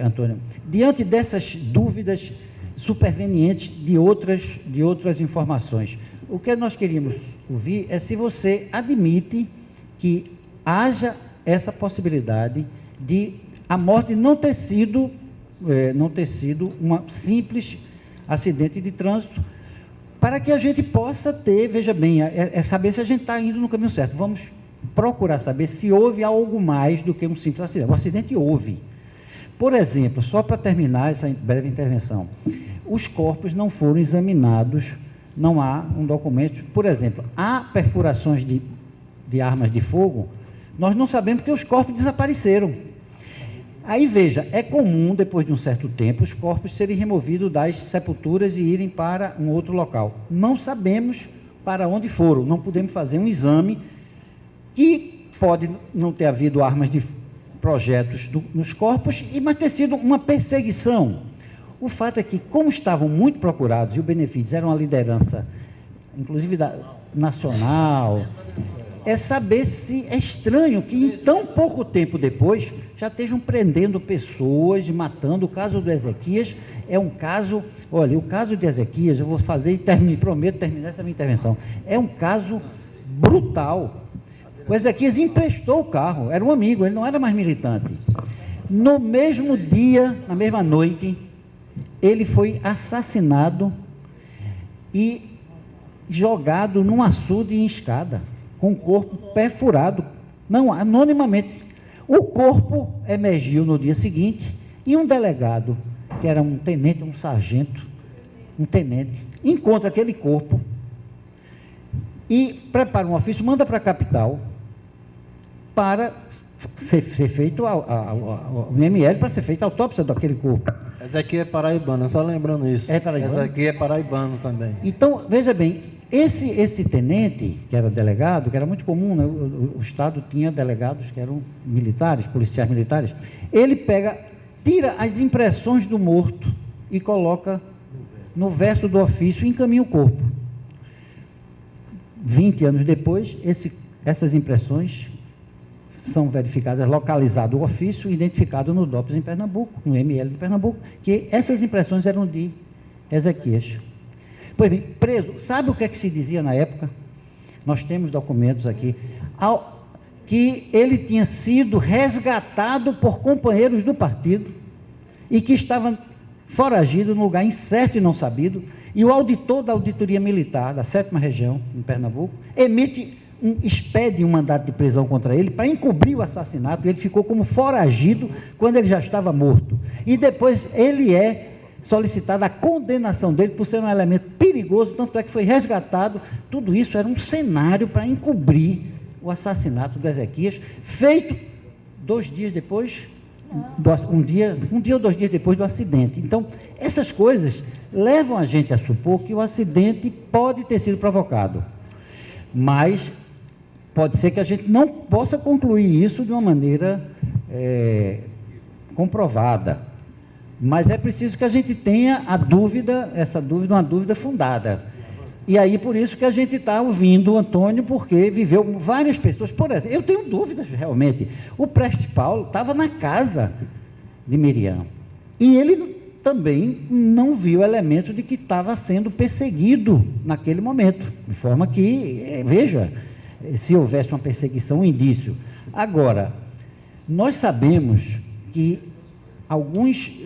Antônio, diante dessas dúvidas supervenientes de outras informações, o que nós queríamos ouvir é se você admite que haja essa possibilidade de a morte não ter sido um simples acidente de trânsito, para que a gente possa ter, veja bem, saber se a gente está indo no caminho certo. Vamos procurar saber se houve algo mais do que um simples acidente. O acidente houve. Por exemplo, só para terminar essa breve intervenção, os corpos não foram examinados, não há um documento. Por exemplo, há perfurações de armas de fogo, nós não sabemos porque os corpos desapareceram. Aí, veja, é comum, depois de um certo tempo, os corpos serem removidos das sepulturas e irem para um outro local. Não sabemos para onde foram, não podemos fazer um exame que pode não ter havido armas de projetos nos corpos, mas ter sido uma perseguição. O fato é que, como estavam muito procurados, e o Benevides era uma liderança, inclusive nacional, é saber se é estranho que em tão pouco tempo depois já estejam prendendo pessoas e matando. O caso do Ezequias é um caso, olha, o caso de Ezequias, eu vou fazer e prometo terminar essa minha intervenção, é um caso brutal. O Ezequias emprestou o carro, era um amigo, ele não era mais militante. No mesmo dia, na mesma noite, ele foi assassinado e jogado num açude em escada, com o corpo perfurado, não, anonimamente. O corpo emergiu no dia seguinte e um delegado, que era um tenente, um sargento, um tenente, encontra aquele corpo e prepara um ofício, manda para a capital para ser feito o IML, para ser feita a autópsia daquele corpo. Esse aqui é paraibano, só lembrando isso. É paraibano? Esse aqui é paraibano também. Então, veja bem, esse tenente, que era delegado, que era muito comum, né? O Estado tinha delegados que eram militares, policiais militares, ele tira as impressões do morto e coloca no verso do ofício e encaminha o corpo. 20 anos depois, essas impressões são verificadas, localizado o ofício, identificado no DOPS em Pernambuco, no ML de Pernambuco, que essas impressões eram de Ezequias. Pois bem, preso, sabe o que é que se dizia na época? Nós temos documentos aqui, que ele tinha sido resgatado por companheiros do partido e que estava foragido num lugar incerto e não sabido, e o auditor da Auditoria Militar da 7ª Região, em Pernambuco, expede um mandato de prisão contra ele para encobrir o assassinato, e ele ficou como foragido quando ele já estava morto. E depois ele é solicitado a condenação dele por ser um elemento perigoso, tanto é que foi resgatado. Tudo isso era um cenário para encobrir o assassinato do Ezequias, feito 2 dias depois, um dia ou 2 dias depois do acidente. Então, essas coisas levam a gente a supor que o acidente pode ter sido provocado, mas pode ser que a gente não possa concluir isso de uma maneira comprovada, mas é preciso que a gente tenha a dúvida, essa dúvida, uma dúvida fundada. E aí, por isso que a gente está ouvindo o Antônio, porque viveu várias pessoas. Por exemplo, eu tenho dúvidas, realmente. O Preste Paulo estava na casa de Miriam, e ele também não viu elementos de que estava sendo perseguido naquele momento, de forma que, veja, se houvesse uma perseguição, um indício. Agora, nós sabemos que alguns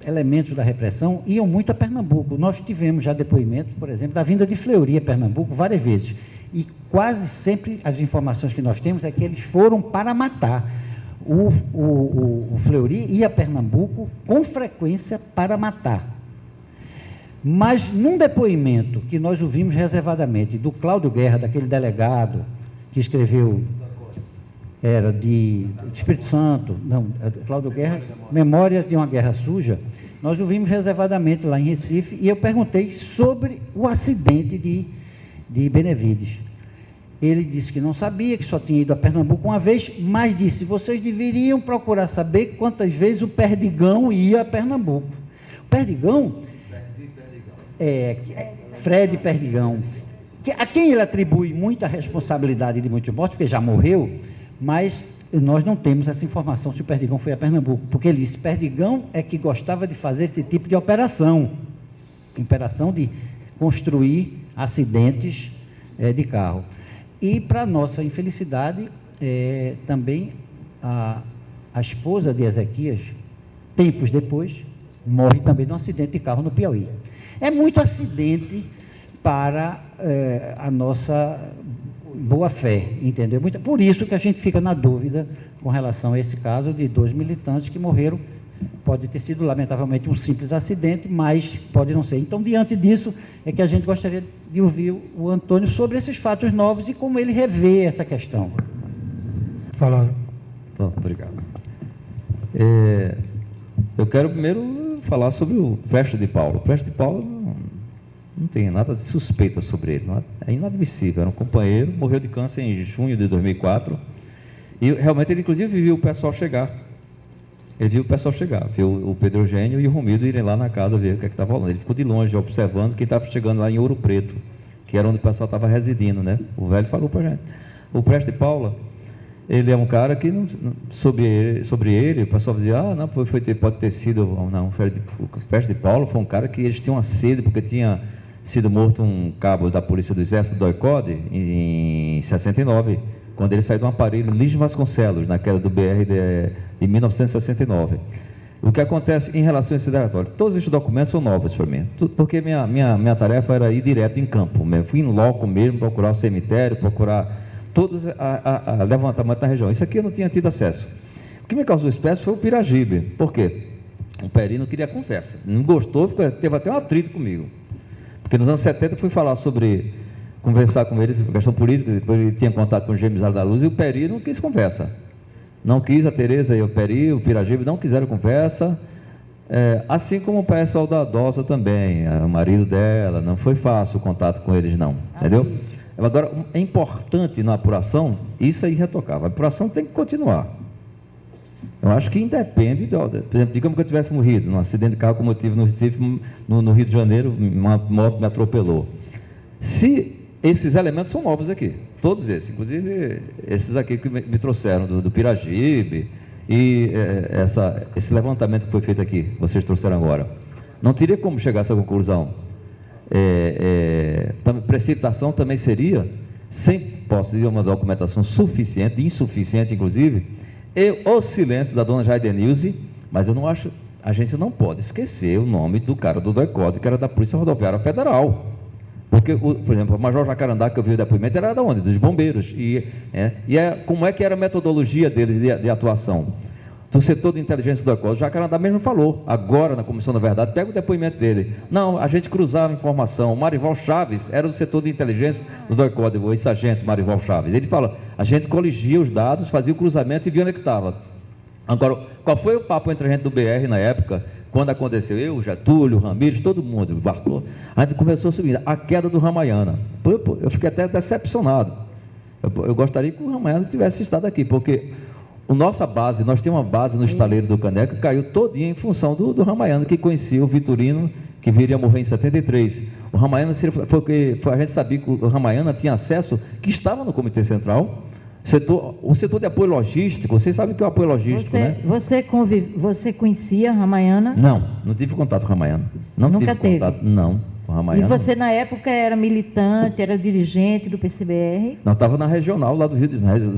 elementos da repressão iam muito a Pernambuco. Nós tivemos já depoimentos, por exemplo, da vinda de Fleury a Pernambuco várias vezes, e quase sempre as informações que nós temos é que eles foram para matar. O Fleury ia a Pernambuco com frequência para matar. Mas num depoimento que nós ouvimos reservadamente do Cláudio Guerra, daquele delegado que escreveu, era de Espírito Santo, não, Cláudio Guerra, Memória de uma Guerra Suja, nós ouvimos reservadamente lá em Recife, e eu perguntei sobre o acidente de Benevides. Ele disse que não sabia, que só tinha ido a Pernambuco uma vez, mas disse: vocês deveriam procurar saber quantas vezes o Perdigão ia a Pernambuco. O Perdigão, Fred Perdigão, a quem ele atribui muita responsabilidade de muitos mortos, porque já morreu, mas nós não temos essa informação se o Perdigão foi a Pernambuco, porque ele disse: Perdigão é que gostava de fazer esse tipo de operação de construir acidentes de carro. E, para nossa infelicidade, também a esposa de Ezequias, tempos depois, morre também num acidente de carro no Piauí. É muito acidente para a nossa boa fé, entendeu? Por isso que a gente fica na dúvida com relação a esse caso de 2 militantes que morreram. Pode ter sido, lamentavelmente, um simples acidente, mas pode não ser. Então, diante disso, é que a gente gostaria de ouvir o Antônio sobre esses fatos novos e como ele revê essa questão. Fala. Bom, obrigado. Eu quero primeiro falar sobre o Preste de Paulo. O Preste de Paulo não tem nada de suspeita sobre ele, é inadmissível. Era um companheiro, morreu de câncer em junho de 2004, e realmente ele, inclusive, viu o pessoal chegar. Ele viu o pessoal chegar, viu o Pedro Eugênio e o Romildo irem lá na casa ver o que é que estava rolando. Ele ficou de longe observando quem estava chegando lá em Ouro Preto, que era onde o pessoal estava residindo, né? O velho falou para a gente. O Preste de Paula, ele é um cara que, sobre ele, o pessoal dizia: não, pode ter sido, não, o Preste de Paula foi um cara que eles tinham uma sede, porque tinha sido morto um cabo da Polícia do Exército, do DOI-CODE, em 69, quando ele saiu de um aparelho Lígio Vasconcelos, na queda do BR de 1969. O que acontece em relação a esse relatório? Todos esses documentos são novos para mim, porque minha tarefa era ir direto em campo. Eu fui em loco mesmo, procurar o cemitério, procurar todos a levantamento da região. Isso aqui eu não tinha tido acesso. O que me causou espécie foi o Piragibe. Por quê? O Peri não queria conversa, não gostou, teve até um atrito comigo. Porque nos anos 70 eu fui falar sobre, conversar com eles sobre questão política, depois ele tinha contato com o James da Luz, e o Peri não quis conversa. Não quis, a Tereza e o Peri, o Piragibe não quiseram conversa, assim como o pessoal da Dosa também, o marido dela, não foi fácil o contato com eles não, entendeu? Agora, é importante na apuração, isso é irretocável, a apuração tem que continuar. Eu acho que independe, por exemplo, digamos que eu tivesse morrido num acidente de carro como eu tive no Recife, no Rio de Janeiro, uma moto me atropelou. Se esses elementos são novos aqui, todos esses, inclusive esses aqui que me trouxeram, do Piragibe, e esse levantamento que foi feito aqui, vocês trouxeram agora, não teria como chegar a essa conclusão. Precipitação também seria, sem posse de uma documentação suficiente, insuficiente inclusive, e o silêncio da dona Jaidenilze, mas eu não acho, a gente não pode esquecer o nome do cara do DOI-CODE, que era da Polícia Rodoviária Federal. Porque, por exemplo, o Major Jacarandá, que eu vi o depoimento, era da onde? Dos bombeiros. Como é que era a metodologia deles de atuação? do setor de inteligência do ECOD. O Jacarandá mesmo falou, agora na Comissão da Verdade, pega o depoimento dele. Não, a gente cruzava informação. O Marival Chaves era do setor de inteligência do ECOD, esse agente Marival Chaves. Ele fala, a gente coligia os dados, fazia o cruzamento e via onde é que estava. Agora, qual foi o papo entre a gente do BR na época, quando aconteceu? Eu, Getúlio, Ramires, todo mundo, Bartô, a gente começou a subir, a queda do Ramayana. Eu fiquei até decepcionado. Eu gostaria que o Ramayana tivesse estado aqui, porque nossa base, nós temos uma base no estaleiro do Caneca, que caiu todinha em função do Ramayana, que conhecia o Vitorino, que viria a morrer em 73. O Ramayana, a gente sabia que o Ramayana tinha acesso, que estava no Comitê Central, o setor de apoio logístico. Vocês sabem o que é o apoio logístico, né? Você conhecia Ramayana? Não tive contato com o Ramayana. Nunca teve? Contato, não. E você, na época, era militante, era dirigente do PCBR? Não, estava na regional lá do Rio de Janeiro.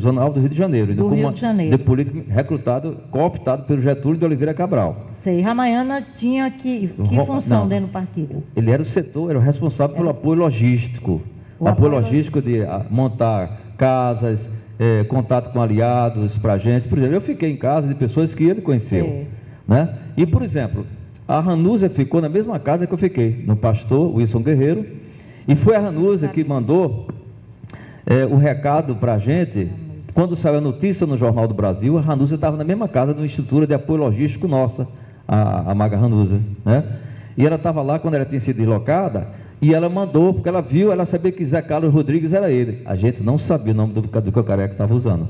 Do Rio de Janeiro. De político recrutado, cooptado pelo Getúlio de Oliveira Cabral. Sei, Ramayana tinha que função dentro do partido? Ele era era o responsável pelo apoio logístico. O apoio logístico de montar casas, contato com aliados para a gente. Por exemplo, eu fiquei em casa de pessoas que ele conheceu. Né? E, por exemplo, a Ranúzia ficou na mesma casa que eu fiquei, no pastor Wilson Guerreiro, e foi a Ranúzia que mandou o recado para a gente. Quando saiu a notícia no Jornal do Brasil, a Ranúzia estava na mesma casa de uma estrutura de apoio logístico nossa, a Maga Ranúzia, né? E ela estava lá quando ela tinha sido deslocada, e ela mandou, porque ela viu, ela sabia que Zé Carlos Rodrigues era ele. A gente não sabia o nome do que o Careca estava usando.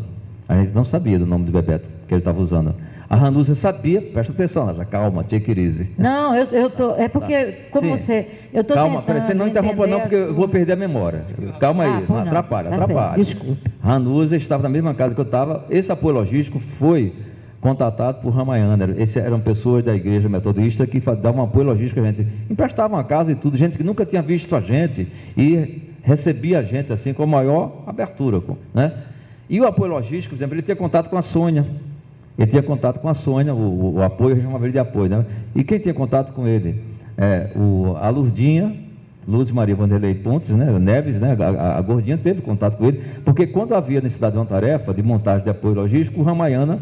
A gente não sabia do nome do Bebeto que ele estava usando. A Ranúzia sabia, presta atenção, já calma, tia crise. Não, eu tô, é porque, como você, eu estou calma, você não interrompa não, porque eu vou perder a memória. Calma aí, não atrapalha, atrapalha. Desculpa. Ranúzia estava na mesma casa que eu estava. Esse apoio logístico foi contatado por Ramayana. Eram pessoas da igreja metodista que davam apoio logístico a gente, emprestavam a casa e tudo, gente que nunca tinha visto a gente e recebia a gente assim com a maior abertura, né? E o apoio logístico, por exemplo, ele tinha contato com a Sônia. Ele tinha contato com a Sônia, o apoio, a gente chamava ele de apoio, né? E quem tinha contato com ele? A Lourdinha, Luz Maria Vanderlei Pontes, né? Neves, né? A Gordinha teve contato com ele, porque quando havia necessidade de uma tarefa de montagem de apoio logístico, o Ramayana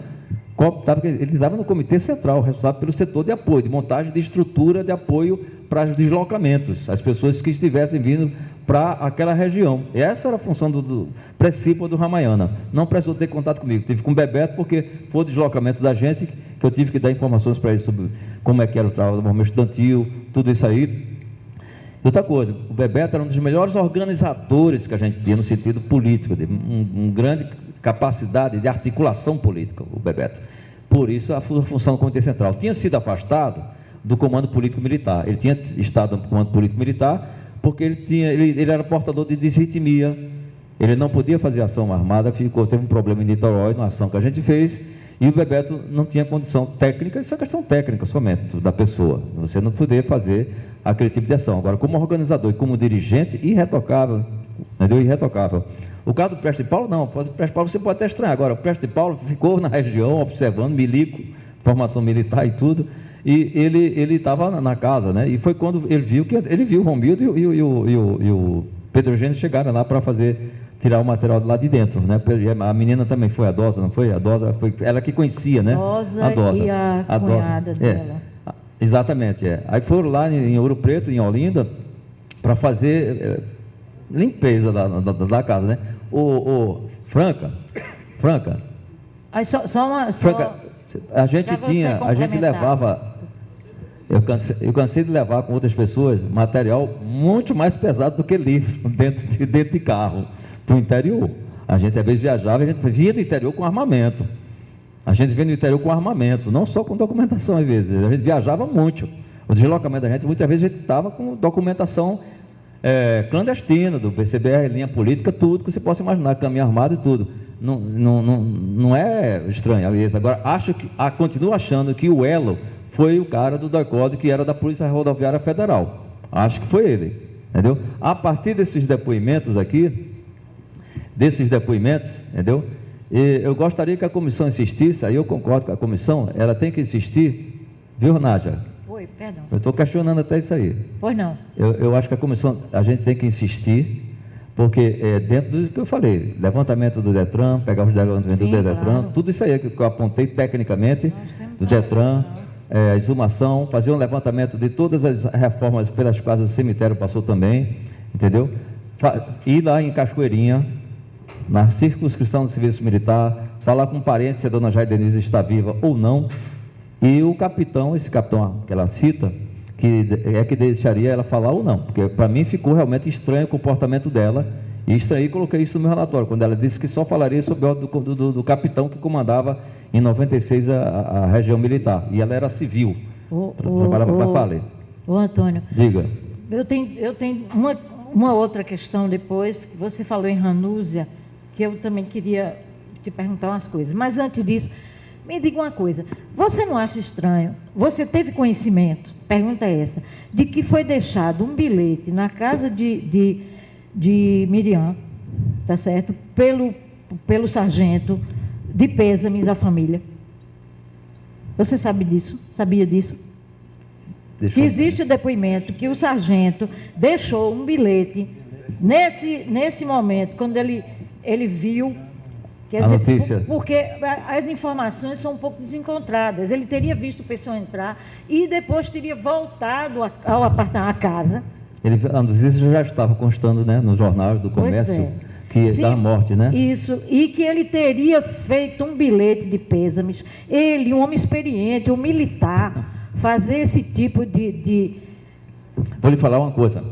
ele estava no Comitê Central, responsável pelo setor de apoio, de montagem de estrutura de apoio para os deslocamentos, as pessoas que estivessem vindo para aquela região. E essa era a função do princípio do Ramayana. Não precisou ter contato comigo, tive com o Bebeto, porque foi o deslocamento da gente que eu tive que dar informações para ele sobre como é que era o trabalho do movimento estudantil, tudo isso aí. E outra coisa, o Bebeto era um dos melhores organizadores que a gente tinha no sentido político, de uma grande capacidade de articulação política, o Bebeto. Por isso, a função do Comitê Central tinha sido afastado do Comando Político Militar. Ele tinha estado no Comando Político Militar porque ele era portador de desritmia, ele não podia fazer ação armada, teve um problema em Niterói, numa ação que a gente fez, e o Bebeto não tinha condição técnica, isso é questão técnica somente da pessoa, você não podia fazer aquele tipo de ação. Agora, como organizador e como dirigente, irretocável, entendeu? Irretocável. O caso do Prestes de Paulo, não, o Prestes de Paulo você pode até estranhar. Agora, o Prestes de Paulo ficou na região, observando, milico, formação militar e tudo, e ele estava na casa, né? E foi quando ele viu o Romildo e o Pedro Eugênio chegaram lá para tirar o material lá de dentro, né? A menina também foi a Dosa, não foi? A Dosa foi ela que conhecia, né? A Dosa e a cunhada dela. Exatamente, Aí foram lá em Ouro Preto, em Olinda, para fazer limpeza da casa, né? Franca. Aí Franca, a gente levava, eu cansei de levar com outras pessoas material muito mais pesado do que livro dentro de carro para o interior. A gente às vezes viajava, a gente vinha do interior com armamento. A gente vinha do interior com armamento, não só com documentação às vezes, a gente viajava muito. O deslocamento da gente, muitas vezes a gente estava com documentação clandestina, do PCBR, linha política, tudo que você possa imaginar, caminho armado e tudo. Não é estranho, aliás. Agora, continuo achando que o Elo foi o cara do DOI-CODE, que era da Polícia Rodoviária Federal. Acho que foi ele, entendeu? A partir desses depoimentos aqui, entendeu? E eu gostaria que a comissão insistisse, aí eu concordo com a comissão, ela tem que insistir, viu, Nádia? Oi, perdão. Eu estou questionando até isso aí. Pois não. Eu acho que a comissão, a gente tem que insistir Porque dentro do que eu falei, levantamento do Detran, pegar os levantamentos do Detran, claro. tudo isso aí que eu apontei tecnicamente do Detran, a exumação, fazer um levantamento de todas as reformas pelas quais o cemitério passou também, entendeu? Ir lá em Cachoeirinha, na circunscrição do Serviço Militar, falar com parentes se a dona Jair Denise está viva ou não, e o capitão, esse capitão que ela cita, que deixaria ela falar ou não, porque para mim ficou realmente estranho o comportamento dela, e estranhei, coloquei isso no meu relatório, quando ela disse que só falaria sobre o do capitão que comandava em 96 a região militar, e ela era civil, trabalhava para Fale. Ô Antônio, Diga. eu tenho uma outra questão depois, que você falou em Ranúzia, que eu também queria te perguntar umas coisas, mas antes disso, me diga uma coisa, você não acha estranho, você teve conhecimento, pergunta é essa, de que foi deixado um bilhete na casa de Miriam, tá certo, pelo sargento, de pêsames à família? Você sabe disso? Sabia disso? Que existe o depoimento que o sargento deixou um bilhete nesse momento, quando ele viu... Quer dizer, notícia. Porque as informações são um pouco desencontradas. Ele teria visto o pessoal entrar e depois teria voltado ao apartamento, à casa. A notícia já estava constando, né, no jornal do comércio, que Sim, da morte, né? Isso, e que ele teria feito um bilhete de pêsames. Ele, um homem experiente, um militar, fazer esse tipo de... Vou lhe falar uma coisa.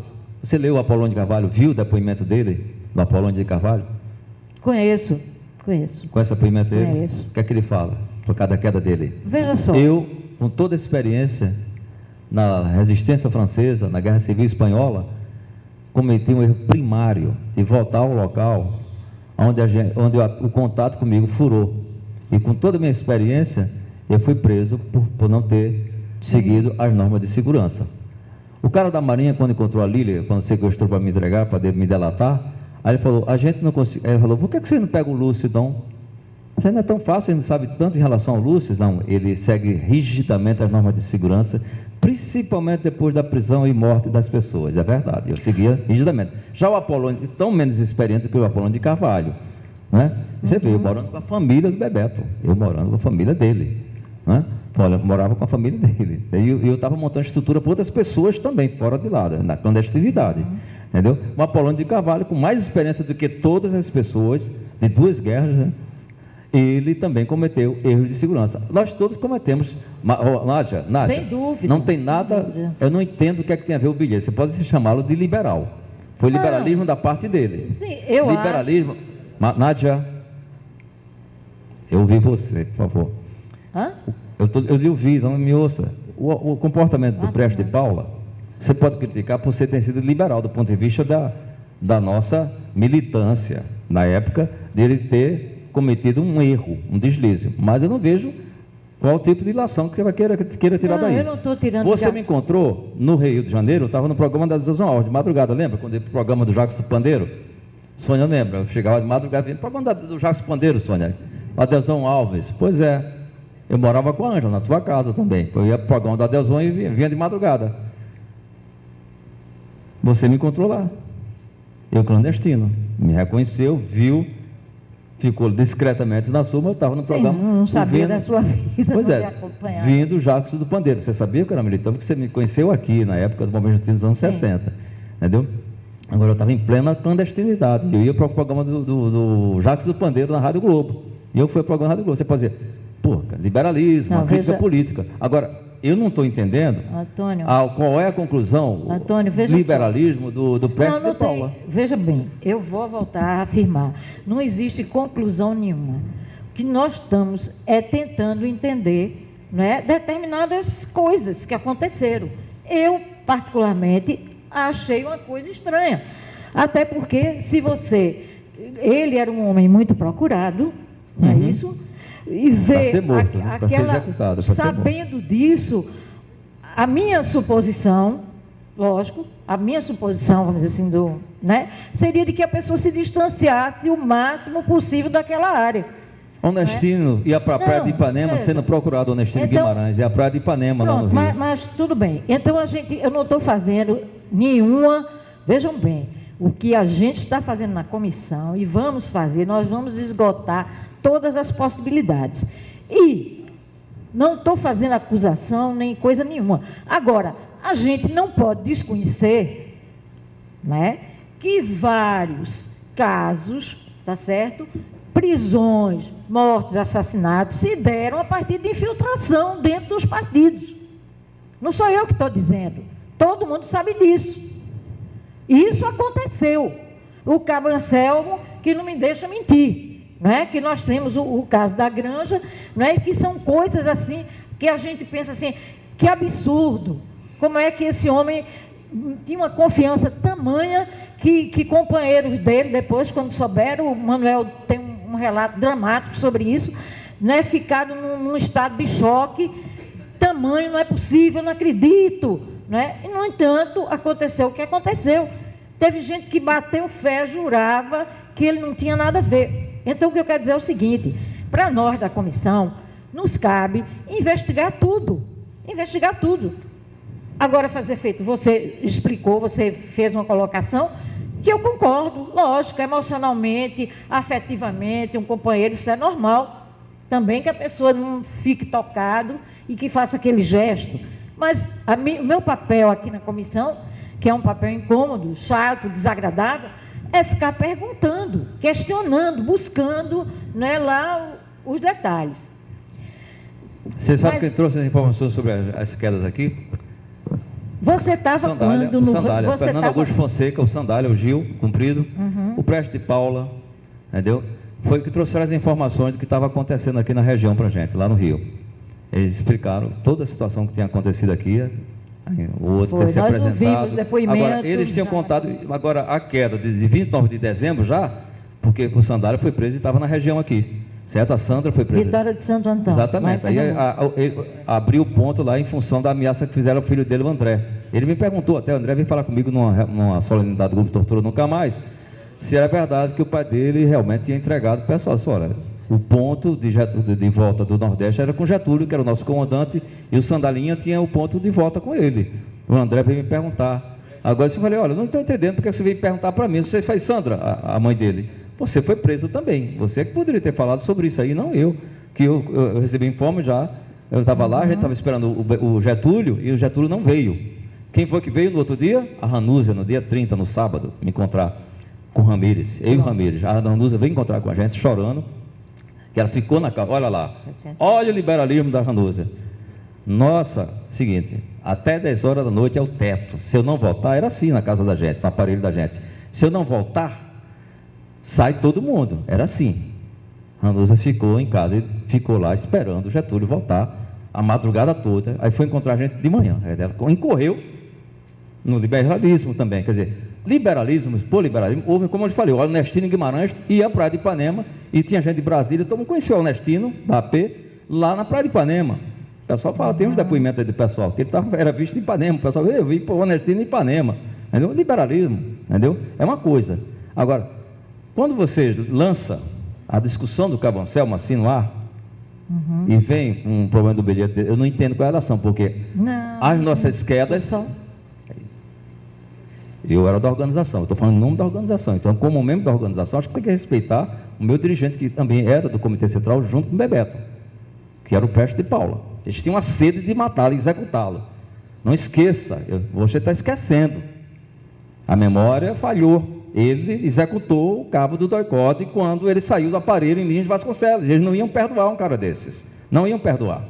Você leu o Apolônio de Carvalho, viu o depoimento dele, do Apolônio de Carvalho? Conheço. Com esse depoimento dele? Conheço. O que é que ele fala por causa da queda dele? Veja só. Eu, com toda a experiência na resistência francesa, na Guerra Civil Espanhola, cometi um erro primário de voltar ao local onde o contato comigo furou. E com toda a minha experiência, eu fui preso por não ter seguido as normas de segurança. O cara da Marinha, quando encontrou a Lília, quando sequestrou para me entregar, para me delatar, aí ele falou, a gente não consegue. Aí ele falou, por que você não pega o Lúcio, então? Isso não é tão fácil, ele não sabe tanto em relação ao Lúcio. Não, ele segue rigidamente as normas de segurança, principalmente depois da prisão e morte das pessoas, é verdade, eu seguia rigidamente. Já o Apolônio, tão menos experiente que o Apolônio de Carvalho, né? Você vê, eu morando com a família do Bebeto, eu morando com a família dele, né? Olha, morava com a família dele, e eu estava montando estrutura para outras pessoas também, fora de lá, na clandestinidade. Entendeu? O Apolônio de Carvalho, com mais experiência do que todas as pessoas de duas guerras, né? Ele também cometeu erros de segurança. Nós todos cometemos. Nádia, Sem dúvida. não tem nada. Eu não entendo o que é que tem a ver o bilhete. Você pode chamá-lo de liberal. Foi liberalismo da parte dele. Sim, eu liberalismo. Nádia, eu ouvi você, por favor. Hã? Eu lhe ouvi, não me ouça. O comportamento do Prestes de Paula, você pode criticar por ser ter sido liberal do ponto de vista da nossa militância, na época dele ter cometido um erro, um deslize. Mas eu não vejo qual tipo de ilação que você vai queira tirar daí. Eu não estou tirando... Você me encontrou no Rio de Janeiro, eu estava no programa da Zona Alves, de madrugada, lembra? Quando ia para o programa do Jacques Pandeiro? Sônia lembra, eu chegava de madrugada, no programa do Jacques Pandeiro, Sônia, Adelson Alves. Pois é, eu morava com a Ângela, na tua casa também. Eu ia para o programa do Adelson e vinha de madrugada. Você me encontrou lá, eu clandestino, me reconheceu, viu, ficou discretamente na sua, mas eu estava no programa. Não sabia da sua vida. Pois é, vindo Jacques do Pandeiro. Você sabia que eu era militante, porque você me conheceu aqui, na época do Movimento Estudantil dos anos 60, entendeu? Agora eu estava em plena clandestinidade, eu ia para o programa do Jacques do Pandeiro na Rádio Globo, e eu fui para o programa da Rádio Globo. Você pode dizer, pô, liberalismo, uma crítica política. Agora, eu não estou entendendo, Antônio, qual é a conclusão Antônio, do liberalismo do Prestes de Paula. Veja bem, eu vou voltar a afirmar, não existe conclusão nenhuma. O que nós estamos tentando entender, né, determinadas coisas que aconteceram. Eu, particularmente, achei uma coisa estranha. Até porque, ele era um homem muito procurado, não é isso? E ver ser morto, para ser executado, sabendo disso, a minha suposição, lógico, a minha suposição, vamos dizer assim, seria de que a pessoa se distanciasse o máximo possível daquela área. Onestino ia para a Praia de Ipanema, sendo procurado Onestino Guimarães, e a Praia de Ipanema, lá no Rio. Mas tudo bem, então eu não estou fazendo nenhuma, vejam bem, o que a gente está fazendo na comissão e vamos fazer, nós vamos esgotar todas as possibilidades. E não estou fazendo acusação nem coisa nenhuma. Agora, a gente não pode desconhecer, né, que vários casos, tá certo? Prisões, mortes, assassinatos se deram a partir de infiltração dentro dos partidos. Não sou eu que estou dizendo, todo mundo sabe disso. E isso aconteceu. O Cabo Anselmo, que não me deixa mentir, né? Que nós temos o caso da Granja, né? Que são coisas assim, que a gente pensa assim, que absurdo. Como é que esse homem tinha uma confiança tamanha que companheiros dele, depois, quando souberam, o Manuel tem um relato dramático sobre isso, né? Ficaram num estado de choque, tamanho, não é possível, não acredito. Né? E, no entanto, aconteceu o que aconteceu. Teve gente que bateu fé, jurava que ele não tinha nada a ver. Então, o que eu quero dizer é o seguinte, para nós da comissão, nos cabe investigar tudo. Investigar tudo. Agora, fazer feito, você explicou, você fez uma colocação, que eu concordo, lógico, emocionalmente, afetivamente, um companheiro, isso é normal. Também que a pessoa não fique tocado e que faça aquele gesto. Mas o meu papel aqui na comissão, que é um papel incômodo, chato, desagradável, é ficar perguntando, questionando, buscando, né, lá os detalhes. Você sabe quem trouxe as informações sobre as quedas aqui? Você estava quando no... Sandália, Fernando Augusto Fonseca, o Sandália, o Gil, Cumprido, o Prestes de Paula, entendeu? Foi que trouxeram as informações do que estava acontecendo aqui na região para a gente, lá no Rio. Eles explicaram toda a situação que tinha acontecido aqui, o outro ter se apresentado. Agora, eles tinham contado, agora a queda de 29 de dezembro já, porque o Sandália foi preso e estava na região aqui, certo? A Sandra foi presa. Vitória de Santo Antônio. Exatamente, aí ele abriu o ponto lá em função da ameaça que fizeram ao filho dele, o André. Ele me perguntou, até o André veio falar comigo numa solenidade do Grupo Tortura Nunca Mais, se era verdade que o pai dele realmente tinha entregado o pessoal. Olha, o ponto de volta do Nordeste era com Getúlio, que era o nosso comandante, e o Sandalinha tinha o ponto de volta com ele. O André veio me perguntar. Agora eu falei, olha, não estou entendendo porque você veio perguntar para mim. Você faz Sandra, a mãe dele. Você foi presa também. Você que poderia ter falado sobre isso aí, não eu. Que eu recebi informe já. Eu estava lá, a gente estava esperando o Getúlio, e o Getúlio não veio. Quem foi que veio no outro dia? A Ranúzia, no dia 30, no sábado, me encontrar com o Ramírez. Eu e o Ramírez. A Ranúzia veio encontrar com a gente, chorando. Que ela ficou na casa, olha lá, olha o liberalismo da Ranúzia. Nossa, seguinte, até 10 horas da noite é o teto. Se eu não voltar, era assim na casa da gente, no aparelho da gente. Se eu não voltar, sai todo mundo. Era assim. Ranúzia ficou em casa, ficou lá esperando o Getúlio voltar a madrugada toda. Aí foi encontrar a gente de manhã. Ela incorreu no liberalismo também, quer dizer, liberalismo, por liberalismo, houve, como eu falei, o Ernestino Guimarães ia à Praia de Ipanema e tinha gente de Brasília, todo mundo conhecia o Ernestino, da AP, lá na Praia de Ipanema. O pessoal fala, tem uns depoimentos aí do pessoal, que ele era visto de Ipanema, o pessoal, eu vi o Ernestino em Ipanema, entendeu? Liberalismo, entendeu? É uma coisa. Agora, quando você lança a discussão do Cabo Anselmo assim no ar, e vem um problema do bilhete, eu não entendo qual é a relação, porque as nossas quedas... Eu era da organização, eu estou falando em nome da organização, então como membro da organização, acho que tem que respeitar o meu dirigente, que também era do Comitê Central, junto com o Bebeto, que era o Prestes de Paula. Eles tinham a sede de matá-lo e executá-lo. Não esqueça, você está esquecendo. A memória falhou. Ele executou o cabo do doicode quando ele saiu do aparelho em Linhas de Vasconcelos. Eles não iam perdoar um cara desses. Não iam perdoar.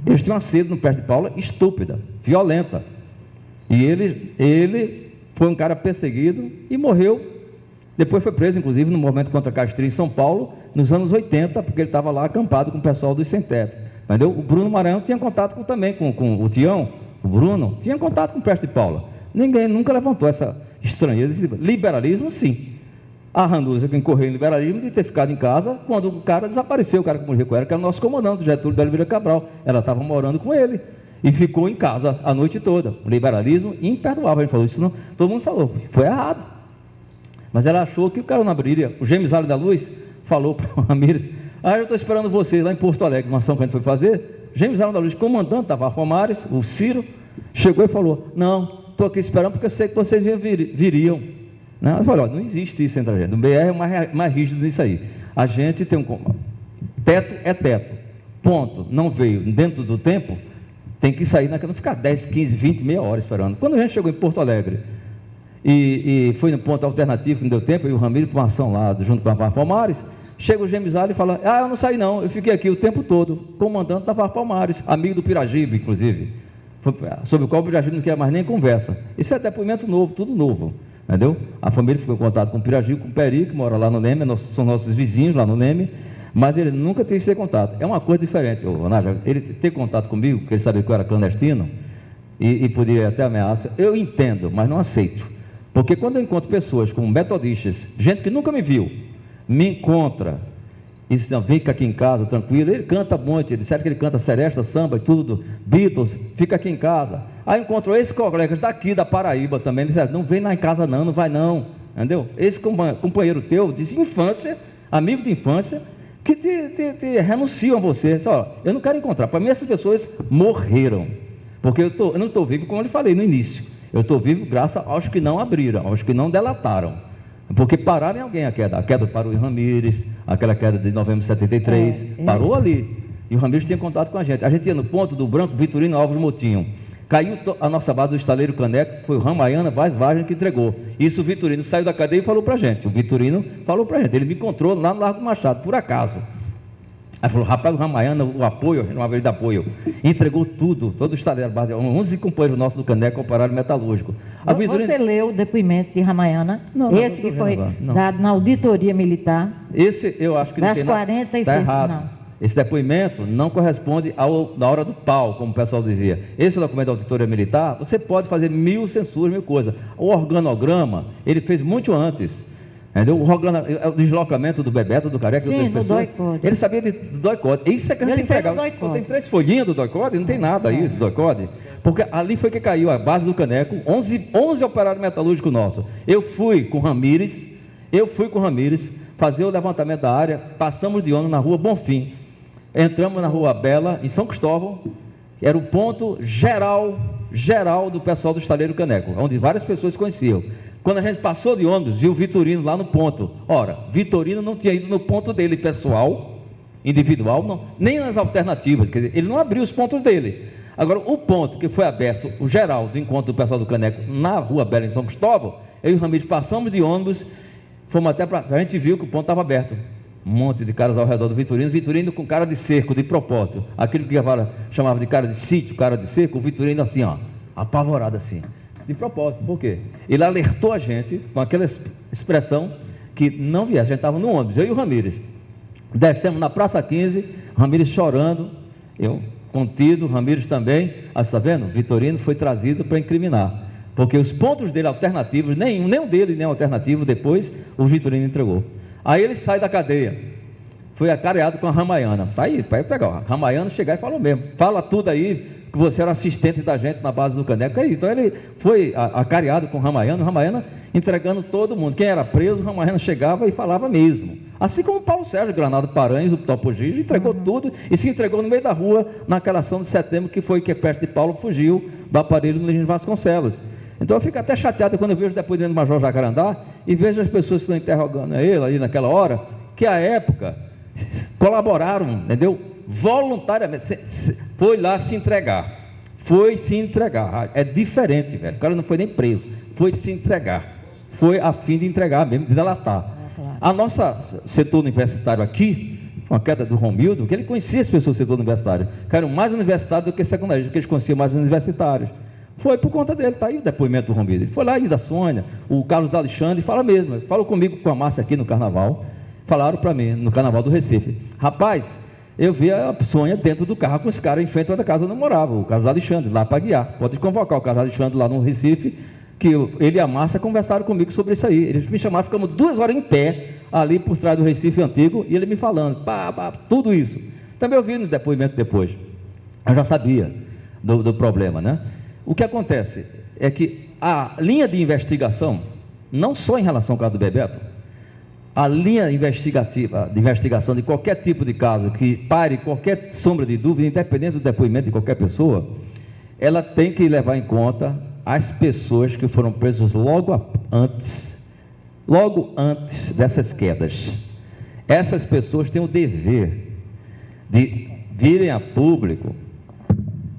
Eles tinham uma sede no Prestes de Paula estúpida, violenta. E ele foi um cara perseguido e morreu. Depois foi preso, inclusive, no movimento contra Castrilha em São Paulo, nos anos 80, porque ele estava lá acampado com o pessoal dos sem teto. Entendeu? O Bruno Maranhão tinha contato também com o Tião, o Bruno, tinha contato com o Prestes de Paula. Ninguém nunca levantou essa estranheza. Liberalismo, sim. A Ranúzia, que incorreu em liberalismo, de ter ficado em casa quando o cara desapareceu, o cara que morreu com ela, que era o nosso comandante, Getúlio de Oliveira Cabral. Ela estava morando com ele. E ficou em casa a noite toda. O liberalismo imperdoável. A gente falou isso, não, todo mundo falou, foi errado. Mas ela achou que o cara não abriria. O James Allen da Luz falou para o Ramírez, eu estou esperando vocês lá em Porto Alegre, uma ação que a gente foi fazer. James Allen da Luz, comandante da Varfomares, o Ciro, chegou e falou, não, estou aqui esperando porque eu sei que vocês viriam. Não, eu falei, não existe isso entre a gente. O BR é mais rígido nisso aí. A gente tem teto é teto. Ponto. Não veio dentro do tempo, tem que sair, não ficar 10, 15, 20, meia hora esperando. Quando a gente chegou em Porto Alegre e foi no ponto alternativo, que não deu tempo, e o Ramiro para uma ação lá, junto com a VAR Palmares, chega o Gemizado e fala, eu não saí não, eu fiquei aqui o tempo todo, comandante da VAR Palmares, amigo do Piragibe, inclusive, sobre o qual o Piragibe não quer mais nem conversa. Isso é depoimento novo, tudo novo, entendeu? A família ficou em contato com o Piragibe, com o Peri, que mora lá no Leme, são nossos vizinhos lá no Leme, mas ele nunca teve esse contato. É uma coisa diferente, Nádia, ele ter contato comigo, porque ele sabia que eu era clandestino, e podia até ameaça, eu entendo, mas não aceito. Porque quando eu encontro pessoas como metodistas, gente que nunca me viu, me encontra, e diz, fica aqui em casa, tranquilo, ele canta muito, ele sabe que ele canta seresta, samba e tudo, Beatles, fica aqui em casa. Aí encontrou esses colegas daqui da Paraíba também, ele disse, não vem lá em casa não vai não, entendeu? Esse companheiro teu, de infância, amigo de infância, que te renunciam a você, diz, eu não quero encontrar, para mim essas pessoas morreram, porque eu não estou vivo, como eu lhe falei no início, eu estou vivo graças aos que não abriram, aos que não delataram, porque pararam em alguém a queda parou em Ramires, aquela queda de novembro de 73, parou ali, e o Ramires tinha contato com a gente ia no ponto do Branco, Vitorino Alves Motinho, caiu a nossa base do estaleiro Caneco, foi o Ramayana Vaz Vargem que entregou, isso o Vitorino saiu da cadeia e falou pra gente, ele me encontrou lá no Largo Machado, por acaso, aí falou, rapaz, o Ramayana, o apoio, uma vez de apoio, entregou tudo, todo o estaleiro, 11 companheiros nossos do Caneco, operário metalúrgico. Você leu o depoimento de Ramayana? Esse que foi dado na auditoria militar? Esse eu acho que não tem nada, está errado. Não. Esse depoimento não corresponde na hora do pau, como o pessoal dizia. Esse documento da auditoria militar, você pode fazer 1000 censuras, 1000 coisas. O organograma, ele fez muito antes. Entendeu? O deslocamento do Bebeto, do Careca, sim, do DOI-CODE. Ele sabia do DOI-CODE. Isso é que a gente tem que pegar. Só tem 3 folhinhas do DOI-CODE, não tem nada aí do DOI-CODE. Porque ali foi que caiu a base do Caneco, 11 operários metalúrgicos nossos. Eu fui com Ramires fazer o levantamento da área, passamos de ônibus na rua Bonfim, entramos na rua Bela, em São Cristóvão, era o ponto geral do pessoal do estaleiro Caneco, onde várias pessoas se conheciam. Quando a gente passou de ônibus, viu o Vitorino lá no ponto. Ora, Vitorino não tinha ido no ponto dele pessoal, individual, não, nem nas alternativas, quer dizer, ele não abriu os pontos dele. Agora, o ponto que foi aberto, o geral do encontro do pessoal do Caneco, na rua Bela, em São Cristóvão, eu e o Ramires passamos de ônibus, fomos até para... A gente viu que o ponto estava aberto. Um monte de caras ao redor do Vitorino com cara de cerco, de propósito. Aquilo que chamava de cara de sítio, cara de cerco, o Vitorino assim, apavorado assim. De propósito, por quê? Ele alertou a gente com aquela expressão que não viesse. A gente estava no ônibus, eu e o Ramires. Descemos na Praça 15, Ramires chorando, eu contido, Ramires também. Está vendo? Vitorino foi trazido para incriminar. Porque os pontos dele alternativos, nenhum dele nem alternativo, depois o Vitorino entregou. Aí ele sai da cadeia, foi acareado com a Ramayana. Está aí, para pegar. A Ramayana chegar e falou mesmo: fala tudo aí, que você era assistente da gente na base do Caneco. Aí, então ele foi acareado com o Ramayana entregando todo mundo. Quem era preso, o Ramayana chegava e falava mesmo. Assim como o Paulo Sérgio Granado Paranhos, o Topo Giz, entregou tudo e se entregou no meio da rua naquela ação de setembro que foi que perto de Paulo fugiu do aparelho no Legírio Vasconcelos. Então eu fico até chateado quando eu vejo o depoimento do Major Jacarandá e vejo as pessoas que estão interrogando ele ali naquela hora, que à época colaboraram, entendeu? Voluntariamente, foi lá se entregar, é diferente, velho, o cara não foi nem preso, foi se entregar, foi a fim de entregar mesmo, de delatar. A nossa setor universitário aqui, com a queda do Romildo, que ele conhecia as pessoas do setor universitário, que eram mais universitários do que secundários, porque eles conheciam mais universitários. Foi por conta dele, está aí o depoimento do Romildo. Ele foi lá, e da Sônia, o Carlos Alexandre, fala mesmo, falou comigo com a Márcia aqui no carnaval, falaram para mim, no carnaval do Recife: rapaz, eu vi a Sônia dentro do carro com os caras em frente da casa onde eu morava, o Carlos Alexandre, lá para guiar. Pode convocar o Carlos Alexandre lá no Recife, que ele e a Márcia conversaram comigo sobre isso aí. Eles me chamaram, ficamos 2 horas em pé, ali por trás do Recife Antigo, e ele me falando, tudo isso. Também eu vi no depoimento depois, eu já sabia do problema, né? O que acontece é que a linha de investigação, não só em relação ao caso do Bebeto, a linha investigativa, de investigação de qualquer tipo de caso que pare qualquer sombra de dúvida, independente do depoimento de qualquer pessoa, ela tem que levar em conta as pessoas que foram presas logo antes logo antes dessas quedas, essas pessoas têm o dever de virem a público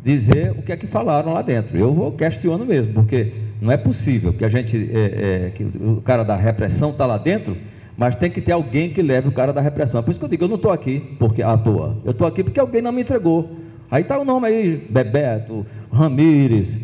dizer o que é que falaram lá dentro. Eu questiono mesmo, porque não é possível que a gente, que o cara da repressão está lá dentro, mas tem que ter alguém que leve o cara da repressão. Por isso que eu digo, eu não estou aqui porque à toa, eu estou aqui porque alguém não me entregou. Aí está o nome aí, Bebeto, Ramires,